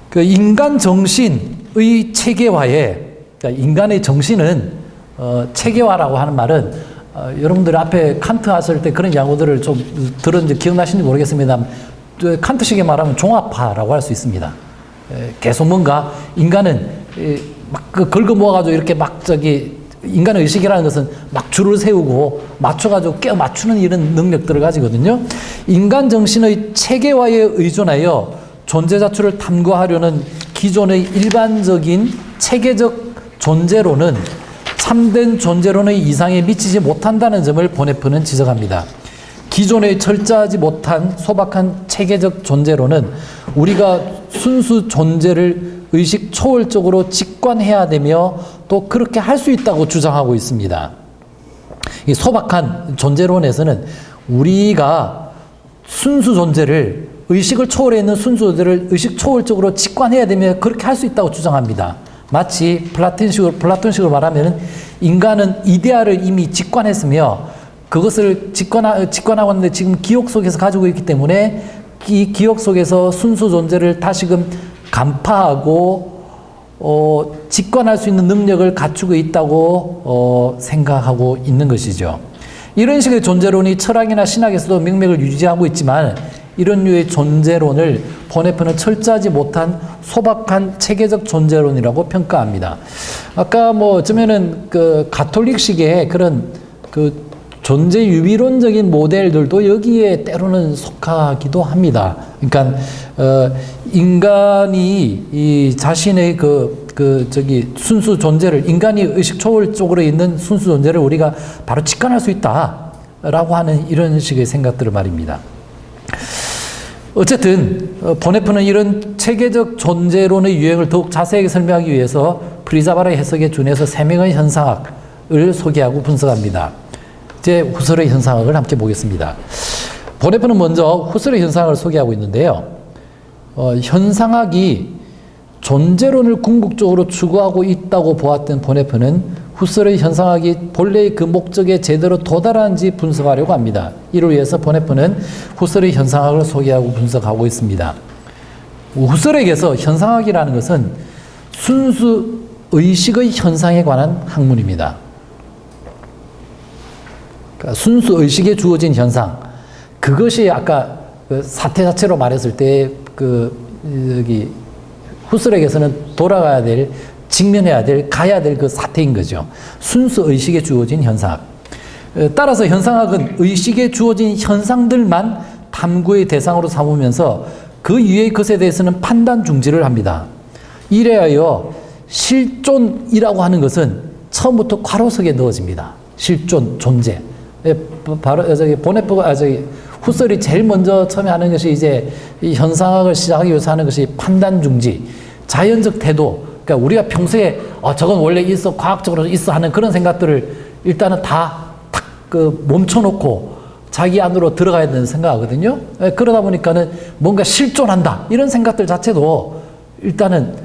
그 인간 정신의 체계화에, 그러니까 인간의 정신은 체계화라고 하는 말은 여러분들 앞에 칸트 하실 때 그런 양호들을 좀 들었는지 기억나시는지 모르겠습니다. 칸트식에 말하면 종합화라고 할 수 있습니다. 계속 뭔가 인간은 막 긁어 모아가지고 이렇게 막 인간의 의식이라는 것은 막 줄을 세우고 맞춰가지고 깨어 맞추는 이런 능력들을 가지거든요. 인간 정신의 체계화에 의존하여 존재 자체를 탐구하려는 기존의 일반적인 체계적 존재론은 참된 존재론의 이상에 미치지 못한다는 점을 보네프는 지적합니다. 기존의 철저하지 못한 소박한 체계적 존재론은 우리가 순수 존재를 의식 초월적으로 직관해야 되며 또 그렇게 할 수 있다고 주장하고 있습니다. 이 소박한 존재론에서는 우리가 순수 존재를, 의식을 초월해 있는 순수 존재를 의식 초월적으로 직관해야 되며 그렇게 할 수 있다고 주장합니다. 마치 플라톤식으로 말하면 인간은 이데아를 이미 직관했으며 그것을 직관하고 있는데 지금 기억 속에서 가지고 있기 때문에 이 기억 속에서 순수 존재를 다시금 간파하고 직관할 수 있는 능력을 갖추고 있다고 생각하고 있는 것이죠. 이런 식의 존재론이 철학이나 신학에서도 맥락을 유지하고 있지만 이런 류의 존재론을 보네프는 철저하지 못한 소박한 체계적 존재론이라고 평가합니다. 아까 어쩌면은 그 가톨릭식의 그런 그 존재 유비론적인 모델들도 여기에 때로는 속하기도 합니다. 그러니까 인간이 이 자신의 순수 존재를, 인간이 의식 초월 쪽으로 있는 순수 존재를 우리가 바로 직관할 수 있다라고 하는 이런 식의 생각들을 말입니다. 어쨌든 보네프는 이런 체계적 존재론의 유형을 더욱 자세하게 설명하기 위해서 프리자바라의 해석에 준해서 3명의 현상학을 소개하고 분석합니다. 이제 후설의 현상학을 함께 보겠습니다. 보네프는 먼저 후설의 현상학을 소개하고 있는데요. 현상학이 존재론을 궁극적으로 추구하고 있다고 보았던 보네프는 후설의 현상학이 본래의 그 목적에 제대로 도달하는지 분석하려고 합니다. 이를 위해서 보네프는 후설의 현상학을 소개하고 분석하고 있습니다. 후설에게서 현상학이라는 것은 순수 의식의 현상에 관한 학문입니다. 그러니까 순수 의식에 주어진 현상, 그것이 아까 그 사태 자체로 말했을 때 후설에게서는 돌아가야 될, 직면해야 될, 가야 될 그 사태인 거죠. 순수 의식에 주어진 현상. 따라서 현상학은 의식에 주어진 현상들만 탐구의 대상으로 삼으면서 그 이외의 것에 대해서는 판단 중지를 합니다. 이래하여 실존이라고 하는 것은 처음부터 괄호석에 넣어집니다. 실존, 존재. 바로 후설이 제일 먼저 처음에 하는 것이 이제 이 현상학을 시작하기 위해서 하는 것이 판단 중지, 자연적 태도. 그러니까 우리가 평소에 저건 원래 있어, 과학적으로 있어 하는 그런 생각들을 일단은 다 탁 멈춰놓고 자기 안으로 들어가야 되는 생각하거든요. 그러다 보니까는 뭔가 실존한다 이런 생각들 자체도 일단은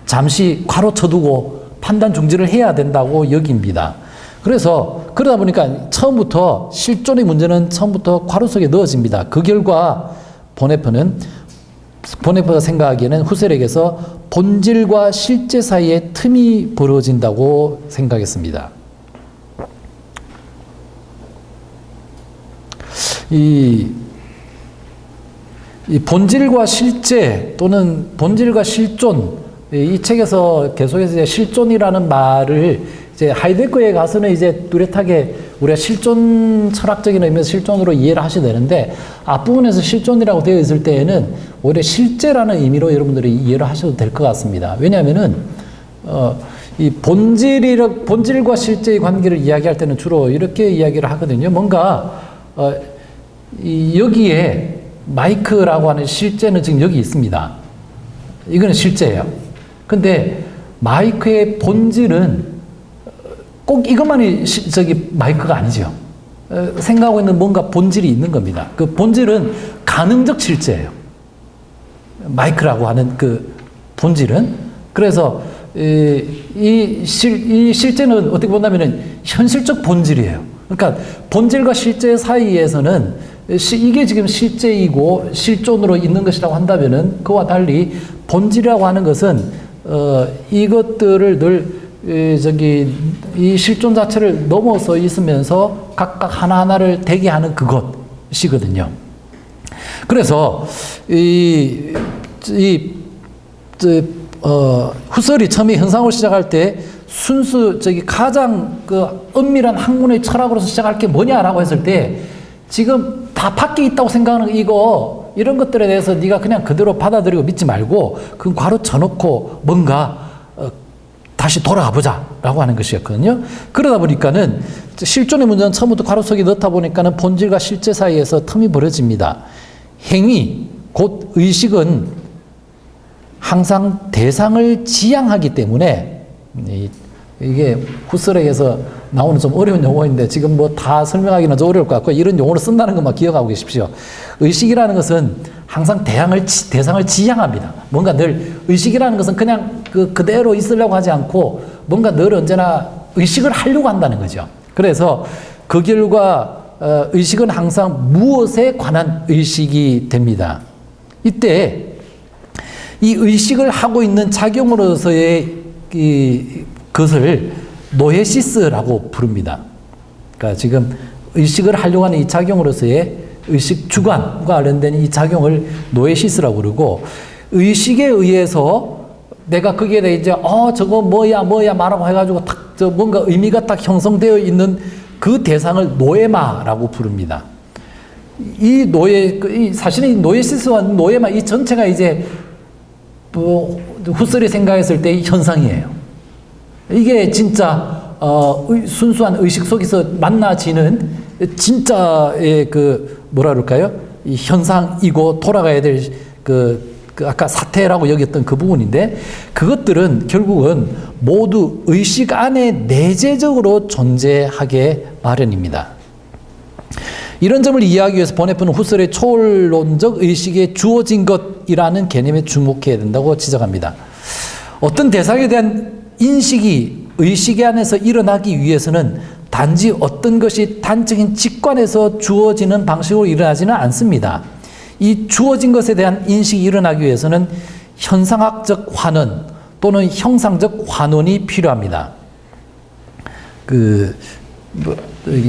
잠시 괄호 쳐두고 판단 중지를 해야 된다고 여깁니다. 그래서 그러다 보니까 처음부터 실존의 문제는 처음부터 괄호석에 넣어집니다. 그 결과 보네프가 생각하기에는 후셀에게서 본질과 실제 사이에 틈이 벌어진다고 생각했습니다. 이 본질과 실제 또는 본질과 실존, 이 책에서 계속해서 이제 실존이라는 말을 이제 하이데거에 가서는 이제 뚜렷하게 우리가 실존 철학적인 의미에서 실존으로 이해를 하셔야 되는데 앞부분에서 실존이라고 되어 있을 때에는 오히려 실제라는 의미로 여러분들이 이해를 하셔도 될 것 같습니다. 왜냐하면은 이 본질과 실제의 관계를 이야기할 때는 주로 이렇게 이야기를 하거든요. 뭔가 여기에 마이크라고 하는 실제는 지금 여기 있습니다. 이거는 실제예요. 근데 마이크의 본질은 꼭 이것만이 마이크가 아니죠. 생각하고 있는 뭔가 본질이 있는 겁니다. 그 본질은 가능적 실제예요. 마이크라고 하는 그 본질은. 그래서 이 실제는 어떻게 본다면은 현실적 본질이에요. 그러니까 본질과 실제 사이에서는 이게 지금 실제이고 실존으로 있는 것이라고 한다면은 그와 달리 본질이라고 하는 것은 이것들을 늘 이 실존 자체를 넘어서 있으면서 각각 하나하나를 대기하는 그것이거든요. 그래서 후설이 처음에 현상으로 시작할 때 순수 가장 그 엄밀한 학문의 철학으로서 시작할 게 뭐냐라고 했을 때 지금 다 밖에 있다고 생각하는 이런 것들에 대해서 네가 그냥 그대로 받아들이고 믿지 말고 그건 괄호 쳐놓고 뭔가 다시 돌아가 보자라고 하는 것이었거든요. 그러다 보니까는 실존의 문제는 처음부터 괄호 속에 넣다 보니까는 본질과 실제 사이에서 틈이 벌어집니다. 행위, 곧 의식은 항상 대상을 지향하기 때문에 이게 후설에서 나오는 좀 어려운 용어인데 지금 뭐 다 설명하기는 좀 어려울 것 같고 이런 용어를 쓴다는 것만 기억하고 계십시오. 의식이라는 것은 항상 대상을 지향합니다. 뭔가 늘 의식이라는 것은 그냥 그대로 있으려고 하지 않고 뭔가 늘 언제나 의식을 하려고 한다는 거죠. 그래서 그 결과 의식은 항상 무엇에 관한 의식이 됩니다. 이때 이 의식을 하고 있는 작용으로서의 그것을 노에시스라고 부릅니다. 그러니까 지금 의식을 하려고 하는 이 작용으로서의 의식 주관과 관련된 이 작용을 노에시스라고 부르고 의식에 의해서 내가 거기에 대해 이제 저거 뭐야 말하고 해가지고 뭔가 의미가 딱 형성되어 있는 그 대상을 노에마라고 부릅니다. 사실은 이 노에시스와 노에마 이 전체가 이제 후설이 생각했을 때의 현상이에요. 이게 진짜 순수한 의식 속에서 만나지는 진짜의 뭐라 그럴까요? 이 현상이고 돌아가야 될 아까 사태라고 여겼던 그 부분인데 그것들은 결국은 모두 의식 안에 내재적으로 존재하게 마련입니다. 이런 점을 이해하기 위해서 보네프는 후설의 초월론적 의식에 주어진 것이라는 개념에 주목해야 된다고 지적합니다. 어떤 대상에 대한 인식이 의식 안에서 일어나기 위해서는 단지 어떤 것이 단적인 직관에서 주어지는 방식으로 일어나지는 않습니다. 이 주어진 것에 대한 인식이 일어나기 위해서는 현상학적 환원 또는 형상적 환원이 필요합니다.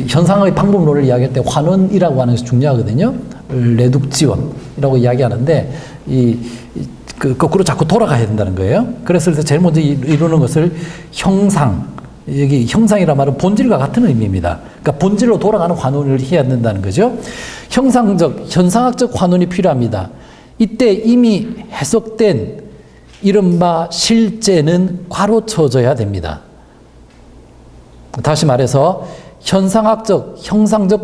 현상의 방법론을 이야기할 때 환원이라고 하는 것이 중요하거든요. 레둑지원이라고 이야기하는데 거꾸로 자꾸 돌아가야 된다는 거예요. 그래서 제일 먼저 이루는 것을 여기 형상이란 말은 본질과 같은 의미입니다. 그러니까 본질로 돌아가는 환원을 해야 된다는 거죠. 현상학적 환원이 필요합니다. 이때 이미 해석된 이른바 실제는 괄호쳐져야 됩니다. 다시 말해서 형상적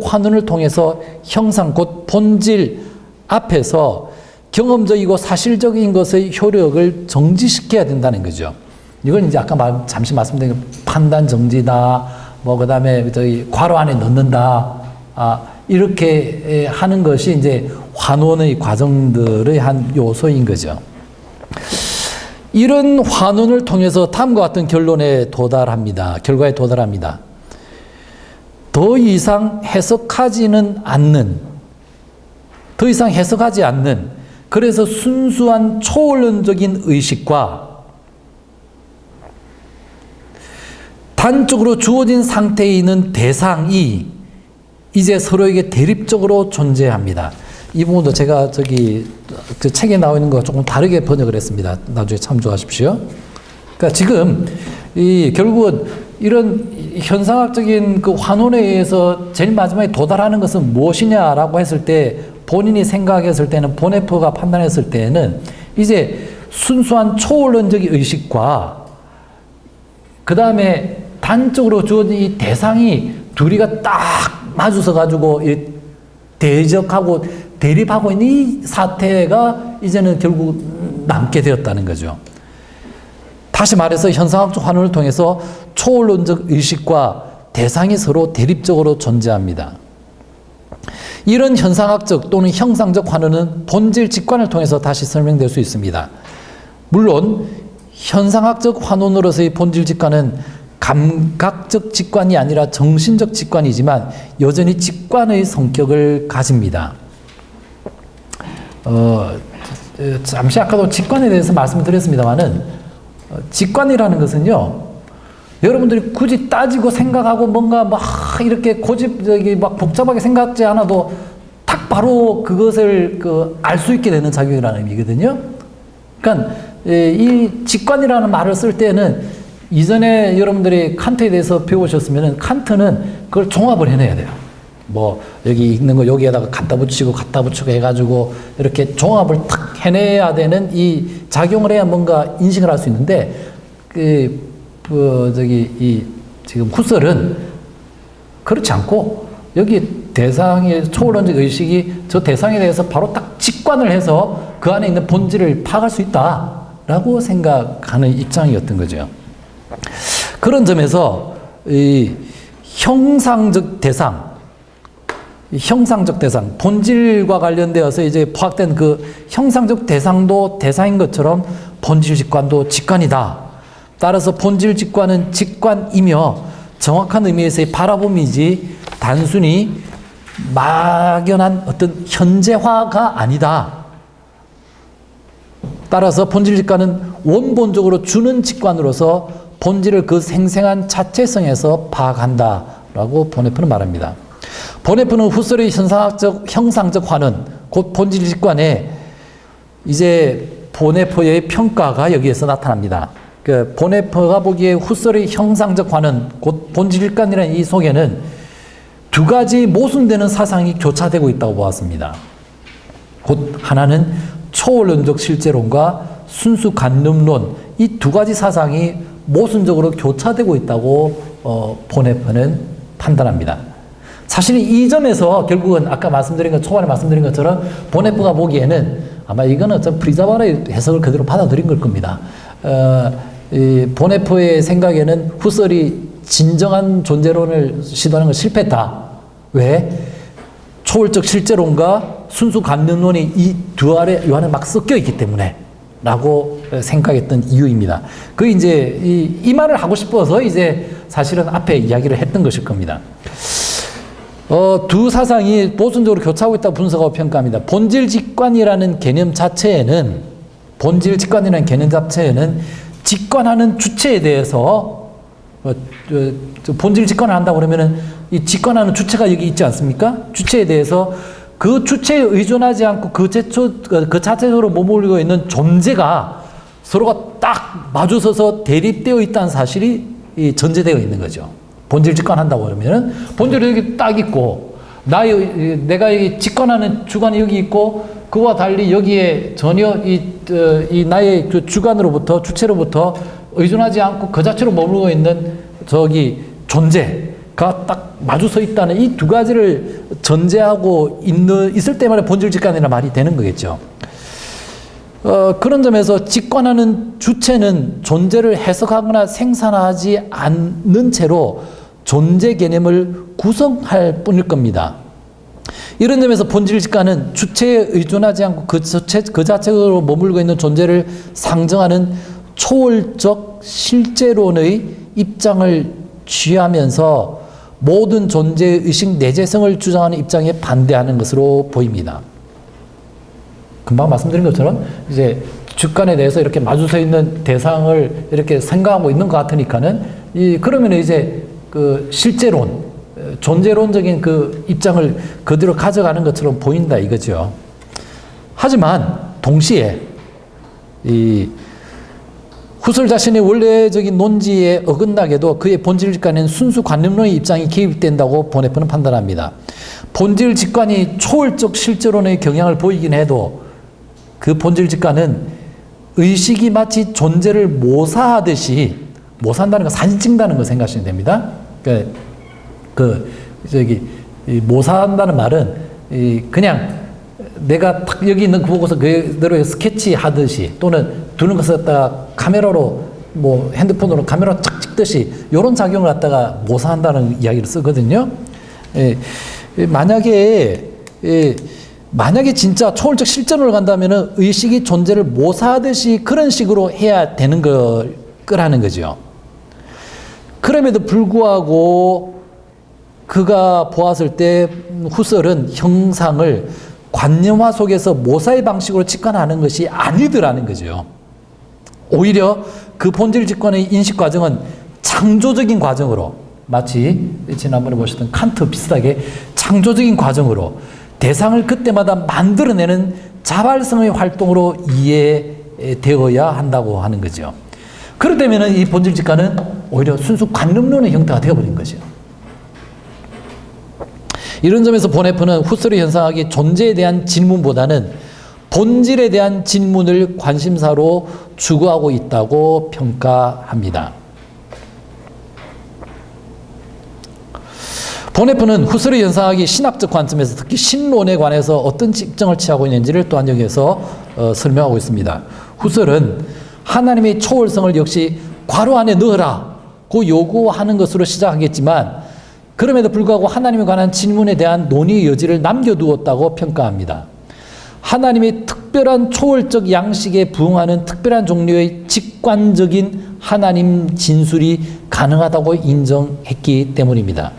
환원을 통해서 형상 곧 본질 앞에서 경험적이고 사실적인 것의 효력을 정지시켜야 된다는 거죠. 이건 이제 아까 잠시 말씀드린 판단 정지다, 그 다음에 괄호 안에 넣는다, 이렇게 하는 것이 이제 환원의 과정들의 한 요소인 거죠. 이런 환원을 통해서 다음과 같은 결과에 도달합니다. 더 이상 해석하지 않는 그래서 순수한 초원론적인 의식과 단적으로 주어진 상태에 있는 대상이 이제 서로에게 대립적으로 존재합니다. 이 부분도 제가 그 책에 나와 있는 거 조금 다르게 번역을 했습니다. 나중에 참조하십시오. 그러니까 지금 결국은 이런 현상학적인 그 환원에 의해서 제일 마지막에 도달하는 것은 무엇이냐라고 했을 때 본인이 생각했을 때는 보네프가 판단했을 때는 이제 순수한 초원론적 의식과 그 다음에 단적으로 주어진 이 대상이 둘이가 딱 마주서 가지고 대적하고 대립하고 있는 이 사태가 이제는 결국 남게 되었다는 거죠. 다시 말해서 현상학적 환원을 통해서 초월론적 의식과 대상이 서로 대립적으로 존재합니다. 이런 현상학적 또는 형상적 환원은 본질 직관을 통해서 다시 설명될 수 있습니다. 물론 현상학적 환원으로서의 본질 직관은 감각적 직관이 아니라 정신적 직관이지만 여전히 직관의 성격을 가집니다. 잠시 아까도 직관에 대해서 말씀을 드렸습니다만은 직관이라는 것은요, 여러분들이 굳이 따지고 생각하고 뭔가 막 이렇게 막 복잡하게 생각하지 않아도 딱 바로 그것을 알 수 있게 되는 작용이라는 의미거든요. 그러니까 이 직관이라는 말을 쓸 때는 이전에 여러분들이 칸트에 대해서 배우셨으면 칸트는 그걸 종합을 해내야 돼요. 뭐 여기 있는 거 여기에다가 갖다 붙이고 해가지고 이렇게 종합을 탁 해내야 되는 이 작용을 해야 뭔가 인식을 할 수 있는데 지금 후설은 그렇지 않고 여기 대상의 초월론적 의식이 저 대상에 대해서 바로 딱 직관을 해서 그 안에 있는 본질을 파악할 수 있다라고 생각하는 입장이었던 거죠. 그런 점에서 이 형상적 대상, 본질과 관련되어서 이제 파악된 그 형상적 대상도 대상인 것처럼 본질 직관도 직관이다. 따라서 본질 직관은 직관이며 정확한 의미에서의 바라봄이지 단순히 막연한 어떤 현재화가 아니다. 따라서 본질 직관은 원본적으로 주는 직관으로서 본질을 그 생생한 자체성에서 파악한다라고 보네프는 말합니다. 보네프는 후설의 형상적 환원, 곧 본질 직관에 이제 보네프의 평가가 여기에서 나타납니다. 그 보네프가 보기에 후설의 형상적 환원, 곧 본질 직관이라는 이 속에는 두 가지 모순되는 사상이 교차되고 있다고 보았습니다. 곧 하나는 초월론적 실제론과 순수 관념론, 이 두 가지 사상이 모순적으로 교차되고 있다고 보네프는 판단합니다. 사실 이 점에서 결국은 아까 초반에 말씀드린 것처럼 보네프가 보기에는 아마 이거는 좀 프리자바라의 해석을 그대로 받아들인 걸 겁니다. 이 보네프의 생각에는 후설이 진정한 존재론을 시도하는 건 실패했다. 왜? 초월적 실제론과 순수 관념론이 이 두 안에 막 섞여 있기 때문에 라고 생각했던 이유입니다. 그 이제 이 말을 하고 싶어서 이제 사실은 앞에 이야기를 했던 것일 겁니다. 두 사상이 모순적으로 교차하고 있다고 분석하고 평가합니다. 본질 직관이라는 개념 자체에는 직관하는 주체에 대해서 본질 직관을 한다고 그러면은 이 직관하는 주체가 여기 있지 않습니까? 주체에 대해서 그 주체에 의존하지 않고 그 자체적으로 머물고 있는 존재가 서로가 딱 마주서서 대립되어 있다는 사실이 전제되어 있는 거죠. 본질 직관한다고 그러면은 본질이 여기 딱 있고 내가 여기 직관하는 주관이 여기 있고 그와 달리 여기에 전혀 이 나의 그 주체로부터 의존하지 않고 그 자체로 머물고 있는 저기 존재가 딱 마주서 있다는 이 두 가지를 전제하고 있을 때만에 본질 직관이라는 말이 되는 거겠죠. 그런 점에서 직관하는 주체는 존재를 해석하거나 생산하지 않는 채로 존재 개념을 구성할 뿐일 겁니다. 이런 점에서 본질 직관은 주체에 의존하지 않고 그 자체로 머물고 있는 존재를 상정하는 초월적 실제론의 입장을 취하면서 모든 존재의 의식 내재성을 주장하는 입장에 반대하는 것으로 보입니다. 금방 말씀드린 것처럼 이제 주관에 대해서 이렇게 마주서 있는 대상을 이렇게 생각하고 있는 것 같으니까는 그러면 이제 그 실제론, 존재론적인 그 입장을 그대로 가져가는 것처럼 보인다 이거죠. 하지만 동시에 이 후설 자신의 원래적인 논지에 어긋나게도 그의 본질 직관에는 순수 관념론의 입장이 개입된다고 보네프는 판단합니다. 본질 직관이 초월적 실제론의 경향을 보이긴 해도 그 본질 직관은 의식이 마치 존재를 모사하듯이 못 산다는 거 사진 찍는다는 거 생각하시면 됩니다. 못 산다는 말은 그냥 내가 딱 여기 있는 그 보고서 그대로 스케치 하듯이 또는 두는 것을 갖다가 카메라로 뭐 핸드폰으로 카메라 착 찍듯이 이런 작용을 갖다가 모사한다는 이야기를 쓰거든요. 만약에 진짜 초월적 실전으로 간다면은 의식이 존재를 모사하듯이 그런 식으로 해야 되는 거라는 거죠. 그럼에도 불구하고 그가 보았을 때 후설은 형상을 관념화 속에서 모사의 방식으로 직관하는 것이 아니더라는 거죠. 오히려 그 본질 직관의 인식 과정은 창조적인 과정으로, 마치 지난번에 보셨던 칸트 비슷하게 창조적인 과정으로 대상을 그때마다 만들어내는 자발성의 활동으로 이해되어야 한다고 하는 거죠. 그렇다면 이 본질 직관은 오히려 순수 관념론의 형태가 되어버린 거죠. 이런 점에서 보네프는 후설의 현상학이 존재에 대한 질문보다는 본질에 대한 질문을 관심사로 추구하고 있다고 평가합니다. 보네프는 후설의 현상학이 신학적 관점에서 특히 신론에 관해서 어떤 측정을 취하고 있는지를 또한 여기에서 설명하고 있습니다. 후설은 하나님의 초월성을 역시 괄호 안에 넣으라고 요구하는 것으로 시작하겠지만 그럼에도 불구하고 하나님에 관한 질문에 대한 논의의 여지를 남겨두었다고 평가합니다. 하나님의 특별한 초월적 양식에 부응하는 특별한 종류의 직관적인 하나님 진술이 가능하다고 인정했기 때문입니다.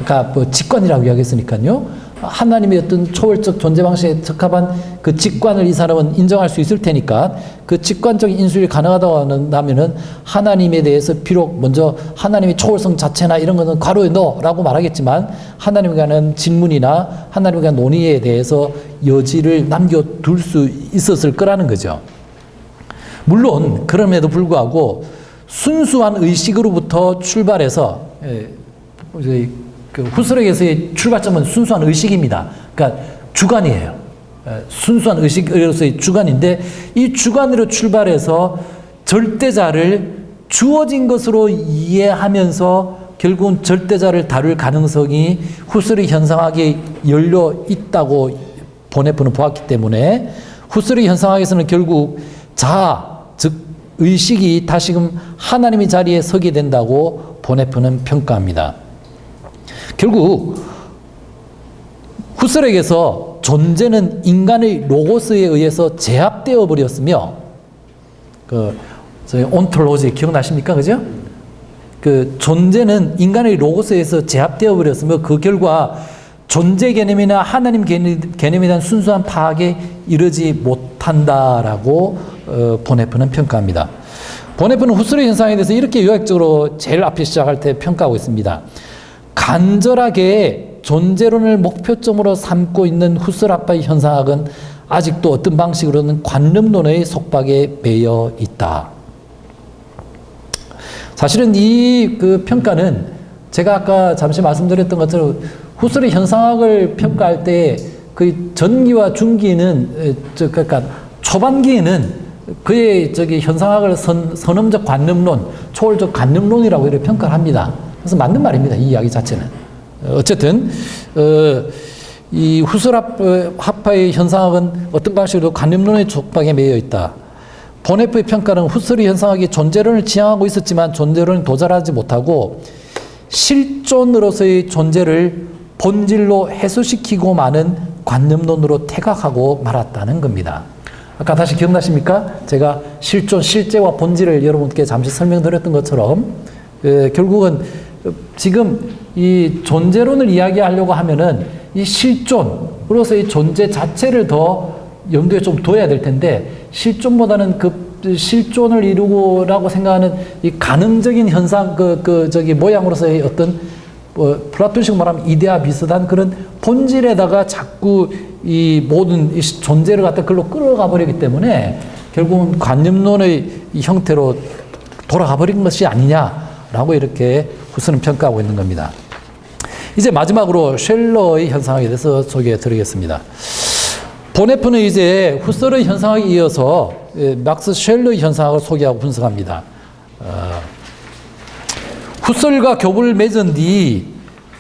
아까 뭐 직관이라고 이야기했으니까요. 하나님의 어떤 초월적 존재 방식에 적합한 그 직관을 이 사람은 인정할 수 있을 테니까 그 직관적인 인술이 가능하다고 한다면은 하나님에 대해서 비록 먼저 하나님의 초월성 자체나 이런 거는 괄호에 넣어라고 말하겠지만 하나님에 관한 질문이나 하나님에 관한 논의에 대해서 여지를 남겨둘 수 있었을 거라는 거죠. 물론 그럼에도 불구하고 순수한 의식으로부터 출발해서 그 후설에게서의 출발점은 순수한 의식입니다. 그러니까 주관이에요. 순수한 의식으로서의 주관인데 이 주관으로 출발해서 절대자를 주어진 것으로 이해하면서 결국은 절대자를 다룰 가능성이 후설의 현상학에 열려 있다고 보네프는 보았기 때문에 후설의 현상학에서는 결국 자아, 즉 의식이 다시금 하나님의 자리에 서게 된다고 보네프는 평가합니다. 결국 후설에게서 존재는 인간의 로고스에 의해서 제압되어 버렸으며 저희 온톨로지 기억나십니까? 그죠? 그 존재는 인간의 로고스에 의해서 제압되어 버렸으며 그 결과 존재 개념이나 하나님 개념에 대한 순수한 파악에 이르지 못한다라고 보네프는 평가합니다. 보네프는 후설의 현상에 대해서 이렇게 요약적으로 제일 앞에 시작할 때 평가하고 있습니다. 간절하게 존재론을 목표점으로 삼고 있는 후설학파의 현상학은 아직도 어떤 방식으로는 관념론의 속박에 매여 있다. 사실은 이 그 평가는 제가 아까 잠시 말씀드렸던 것처럼 후설의 현상학을 평가할 때 그 전기와 중기는 그러니까 초반기에는 그의 현상학을 선험적 관념론, 초월적 관념론이라고 이렇게 평가를 합니다. 그래서 맞는 말입니다. 이 이야기 자체는. 어쨌든 이 후설학파의 현상학은 어떤 방식으로 관념론의 촉박에 매여 있다. 보네프의 평가는 후설의 현상학이 존재론을 지향하고 있었지만 존재론이 도달하지 못하고 실존으로서의 존재를 본질로 해소시키고 마는 관념론으로 퇴각하고 말았다는 겁니다. 아까 다시 기억나십니까? 제가 실존, 실제와 본질을 여러분께 잠시 설명드렸던 것처럼 결국은 지금 이 존재론을 이야기하려고 하면은 이 실존으로서의 존재 자체를 더 염두에 좀 둬야 될 텐데 실존보다는 그 실존을 이루고라고 생각하는 이 가능적인 현상 모양으로서의 어떤 플라톤식 말하면 이데아 비슷한 그런 본질에다가 자꾸 이 모든 이 존재를 갖다 글로 끌어가 버리기 때문에 결국은 관념론의 이 형태로 돌아가 버린 것이 아니냐라고 이렇게 후설은 평가하고 있는 겁니다. 이제 마지막으로 쉘러의 현상학에 대해서 소개해 드리겠습니다. 보네프는 이제 후설의 현상학에 이어서 막스 쉘러의 현상학을 소개하고 분석합니다. 후설과 교부를 맺은 뒤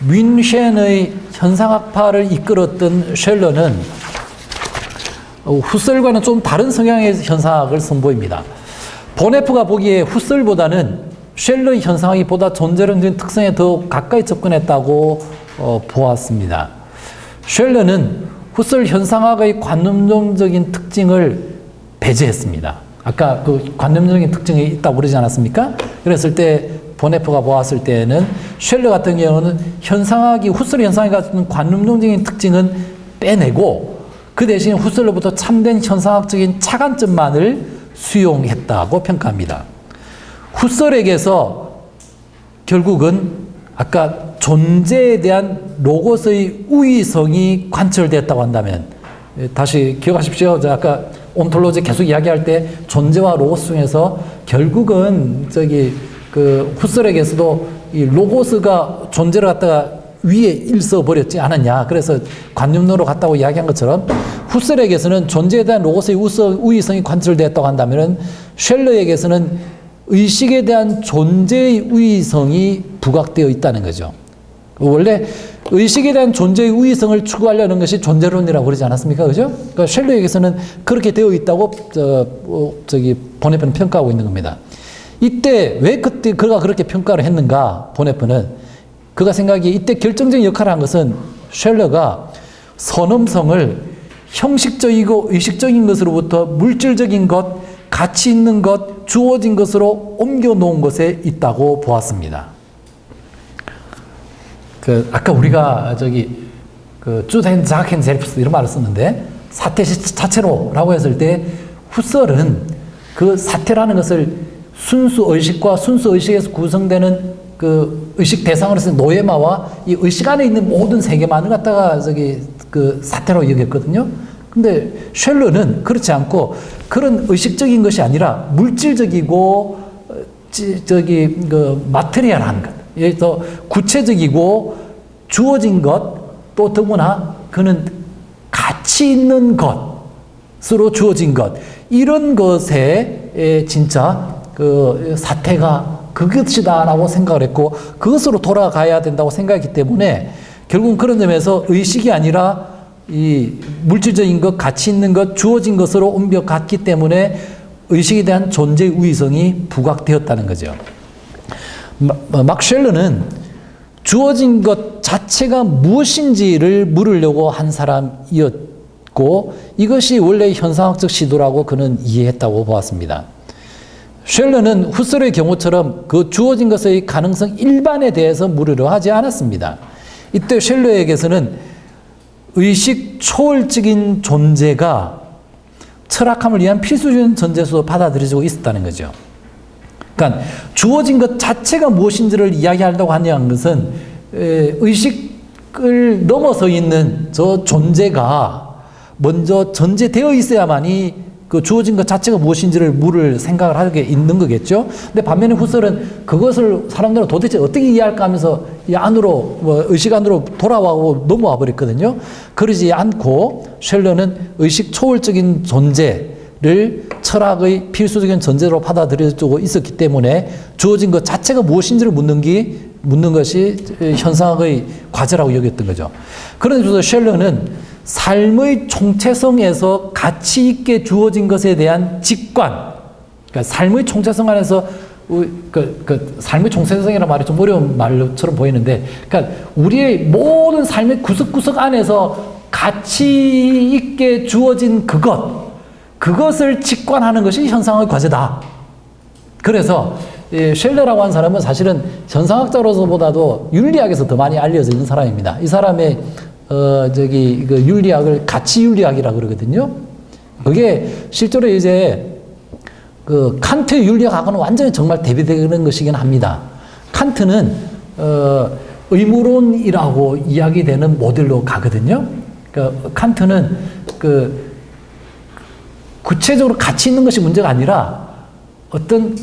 뮌헨의 현상학파를 이끌었던 쉘러는 후설과는 좀 다른 성향의 현상학을 선보입니다. 보네프가 보기에 후설보다는 쉘러의 현상학이 보다 존재론적인 특성에 더 가까이 접근했다고 보았습니다. 쉘러는 후설 현상학의 관념론적인 특징을 배제했습니다. 아까 그 관념적인 특징이 있다고 그러지 않았습니까? 그랬을 때 보네프가 보았을 때는 쉘러 같은 경우는 현상학이 후설 현상학이 가진 관념론적인 특징은 빼내고 그 대신 후설로부터 참된 현상학적인 차관점만을 수용했다고 평가합니다. 후설에게서 결국은 아까 존재에 대한 로고스의 우위성이 관철되었다고 한다면, 다시 기억하십시오. 아까 온톨로지 계속 이야기할 때 존재와 로고스 중에서 결국은 그 후설에게서도 이 로고스가 존재를 갖다가 위에 일서 버렸지 않았냐. 그래서 관념론으로 갔다고 이야기한 것처럼 후설에게서는 존재에 대한 로고스의 우위성이 관철되었다고 한다면 쉘러에게서는 의식에 대한 존재의 우위성이 부각되어 있다는 거죠. 원래 의식에 대한 존재의 우위성을 추구하려는 것이 존재론이라고 그러지 않았습니까? 그죠? 그러니까 쉘러에게서는 그렇게 되어 있다고 보네프는 평가하고 있는 겁니다. 이때 왜 그때 그가 그렇게 평가를 했는가? 보네프는 그가 생각이 이때 결정적인 역할을 한 것은 쉘러가 선엄성을 형식적이고 의식적인 것으로부터 물질적인 것, 가치 있는 것, 주어진 것으로 옮겨 놓은 것에 있다고 보았습니다. 아까 우리가 주된 자켄 셀프스 이런 말을 썼는데 사태 자체로라고 했을 때 후설은 그 사태라는 것을 순수 의식과 순수 의식에서 구성되는 그 의식 대상으로서 노예마와 이 의식 안에 있는 모든 세계만을 갖다가 그 사태로 여겼거든요. 근데 쉘러는 그렇지 않고 그런 의식적인 것이 아니라 물질적이고 그 마테리얼한 것, 예를 들어 구체적이고 주어진 것, 또 더구나 그는 가치 있는 것으로 주어진 것, 이런 것에 진짜 그 사태가 그것이다라고 생각을 했고 그것으로 돌아가야 된다고 생각했기 때문에 결국은 그런 점에서 의식이 아니라 이 물질적인 것, 가치 있는 것, 주어진 것으로 옮겨갔기 때문에 의식에 대한 존재의 우위성이 부각되었다는 거죠. 막 쉘러는 주어진 것 자체가 무엇인지를 물으려고 한 사람이었고 이것이 원래 현상학적 시도라고 그는 이해했다고 보았습니다. 쉘러는 후설의 경우처럼 그 주어진 것의 가능성 일반에 대해서 물으려 하지 않았습니다. 이때 쉘러에게서는 의식 초월적인 존재가 철학함을 위한 필수적인 전제로 받아들여지고 있었다는 거죠. 그러니까 주어진 것 자체가 무엇인지를 이야기하려고 하는 것은 의식을 넘어서 있는 저 존재가 먼저 전제되어 있어야만이 그 주어진 것 자체가 무엇인지를 물을 생각을 하게 있는 거겠죠. 근데 반면에 후설은 그것을 사람들은 도대체 어떻게 이해할까 하면서 이 안으로 의식 안으로 돌아와고 넘어와 버렸거든요. 그러지 않고 쉘러는 의식 초월적인 존재를 철학의 필수적인 전제로 받아들여주고 있었기 때문에 주어진 것 자체가 무엇인지를 묻는 것이 현상학의 과제라고 여겼던 거죠. 그래서 쉘러는 삶의 총체성에서 가치 있게 주어진 것에 대한 직관, 그러니까 삶의 총체성 안에서 삶의 총체성이라는 말이 좀 어려운 말처럼 보이는데, 그러니까 우리의 모든 삶의 구석구석 안에서 가치 있게 주어진 그것을 직관하는 것이 현상의 과제다. 그래서 쉘러라고 하는 사람은 사실은 현상학자로서보다도 윤리학에서 더 많이 알려져 있는 사람입니다. 이 사람의 그 윤리학을 가치 윤리학이라고 그러거든요. 그게 실제로 이제 그 칸트의 윤리학하고는 완전히 정말 대비되는 것이긴 합니다. 칸트는 의무론이라고 이야기되는 모델로 가거든요. 그러니까 칸트는 그 구체적으로 가치 있는 것이 문제가 아니라 어떤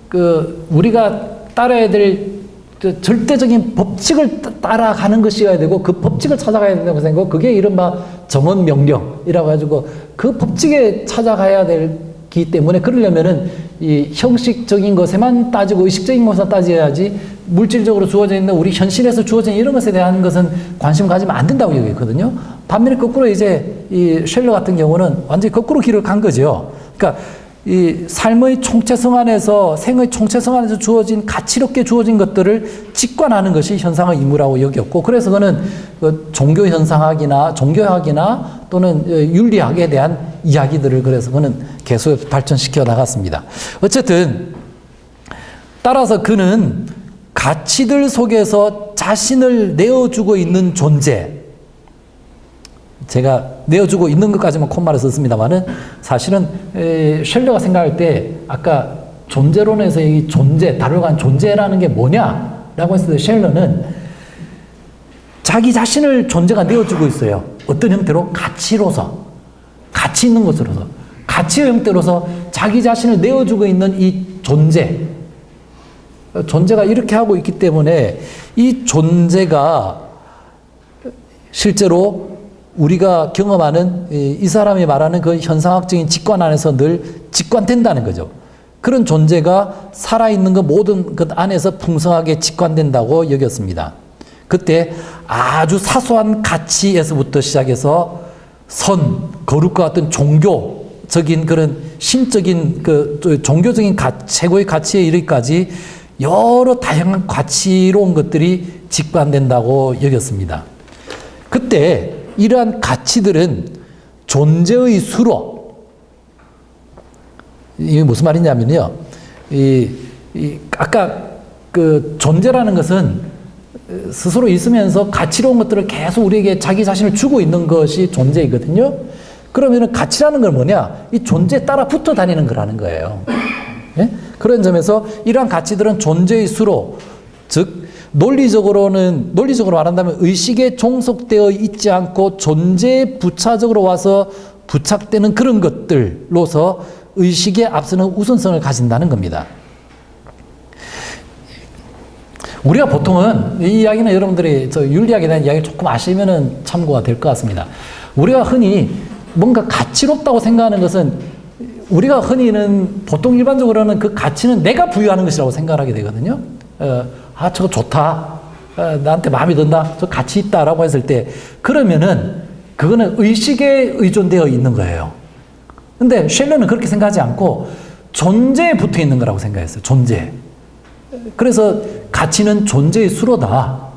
그 우리가 따라야 될 절대적인 법칙을 따라가는 것이어야 되고 그 법칙을 찾아가야 된다고 생각하고 그게 이른바 정언명령이라고 해가지고 그 법칙에 찾아가야 되기 기 때문에 그러려면은 이 형식적인 것에만 따지고 의식적인 것에만 따져야지 물질적으로 주어져 있는 우리 현실에서 주어진 이런 것에 대한 것은 관심 가지면 안 된다고 얘기했거든요. 반면에 거꾸로 이제 이 쉘러 같은 경우는 완전히 거꾸로 길을 간 거죠. 그러니까 이 삶의 총체성 안에서 생의 총체성 안에서 주어진 가치롭게 주어진 것들을 직관하는 것이 현상의 임무라고 여겼고 그래서 그는 그 종교 현상학이나 종교학이나 또는 윤리학에 대한 이야기들을 그래서 그는 계속 발전시켜 나갔습니다. 어쨌든 따라서 그는 가치들 속에서 자신을 내어주고 있는 존재 제가 내어주고 있는 것까지만 콧말을 썼습니다만은 사실은 쉘러가 생각할 때 아까 존재론에서 이 존재, 다뤄간 존재라는 게 뭐냐라고 했을 때 쉘러는 자기 자신을 존재가 내어주고 있어요. 어떤 형태로? 가치로서. 가치 있는 것으로서. 가치의 형태로서 자기 자신을 내어주고 있는 이 존재. 존재가 이렇게 하고 있기 때문에 이 존재가 실제로 우리가 경험하는 이 사람이 말하는 그 현상학적인 직관 안에서 늘 직관된다는 거죠. 그런 존재가 살아있는 그 모든 것 안에서 풍성하게 직관된다고 여겼습니다. 그때 아주 사소한 가치에서부터 시작해서 선, 거룩과 같은 종교적인 그런 신적인 그 종교적인 최고의 가치에 이르기까지 여러 다양한 가치로운 것들이 직관된다고 여겼습니다. 그때 이러한 가치들은 존재의 수로 이게 무슨 말이냐면요. 아까 그 존재라는 것은 스스로 있으면서 가치로운 것들을 계속 우리에게 자기 자신을 주고 있는 것이 존재이거든요. 그러면은 가치라는 건 뭐냐? 이 존재에 따라 붙어 다니는 거라는 거예요. 네? 그런 점에서 이러한 가치들은 존재의 수로, 즉 논리적으로 말한다면 의식에 종속되어 있지 않고 존재에 부차적으로 와서 부착되는 그런 것들로서 의식에 앞서는 우선성을 가진다는 겁니다. 우리가 보통은 이 이야기는 여러분들이 저 윤리학에 대한 이야기를 조금 아시면은 참고가 될 것 같습니다. 우리가 흔히 뭔가 가치롭다고 생각하는 것은 우리가 흔히는 보통 일반적으로는 그 가치는 내가 부여하는 것이라고 생각하게 되거든요. 저거 좋다. 나한테 마음에 든다. 저 가치 있다라고 했을 때 그러면은 그거는 의식에 의존되어 있는 거예요. 근데 쉘러는 그렇게 생각하지 않고 존재에 붙어 있는 거라고 생각했어요. 존재. 그래서 가치는 존재의 수로다.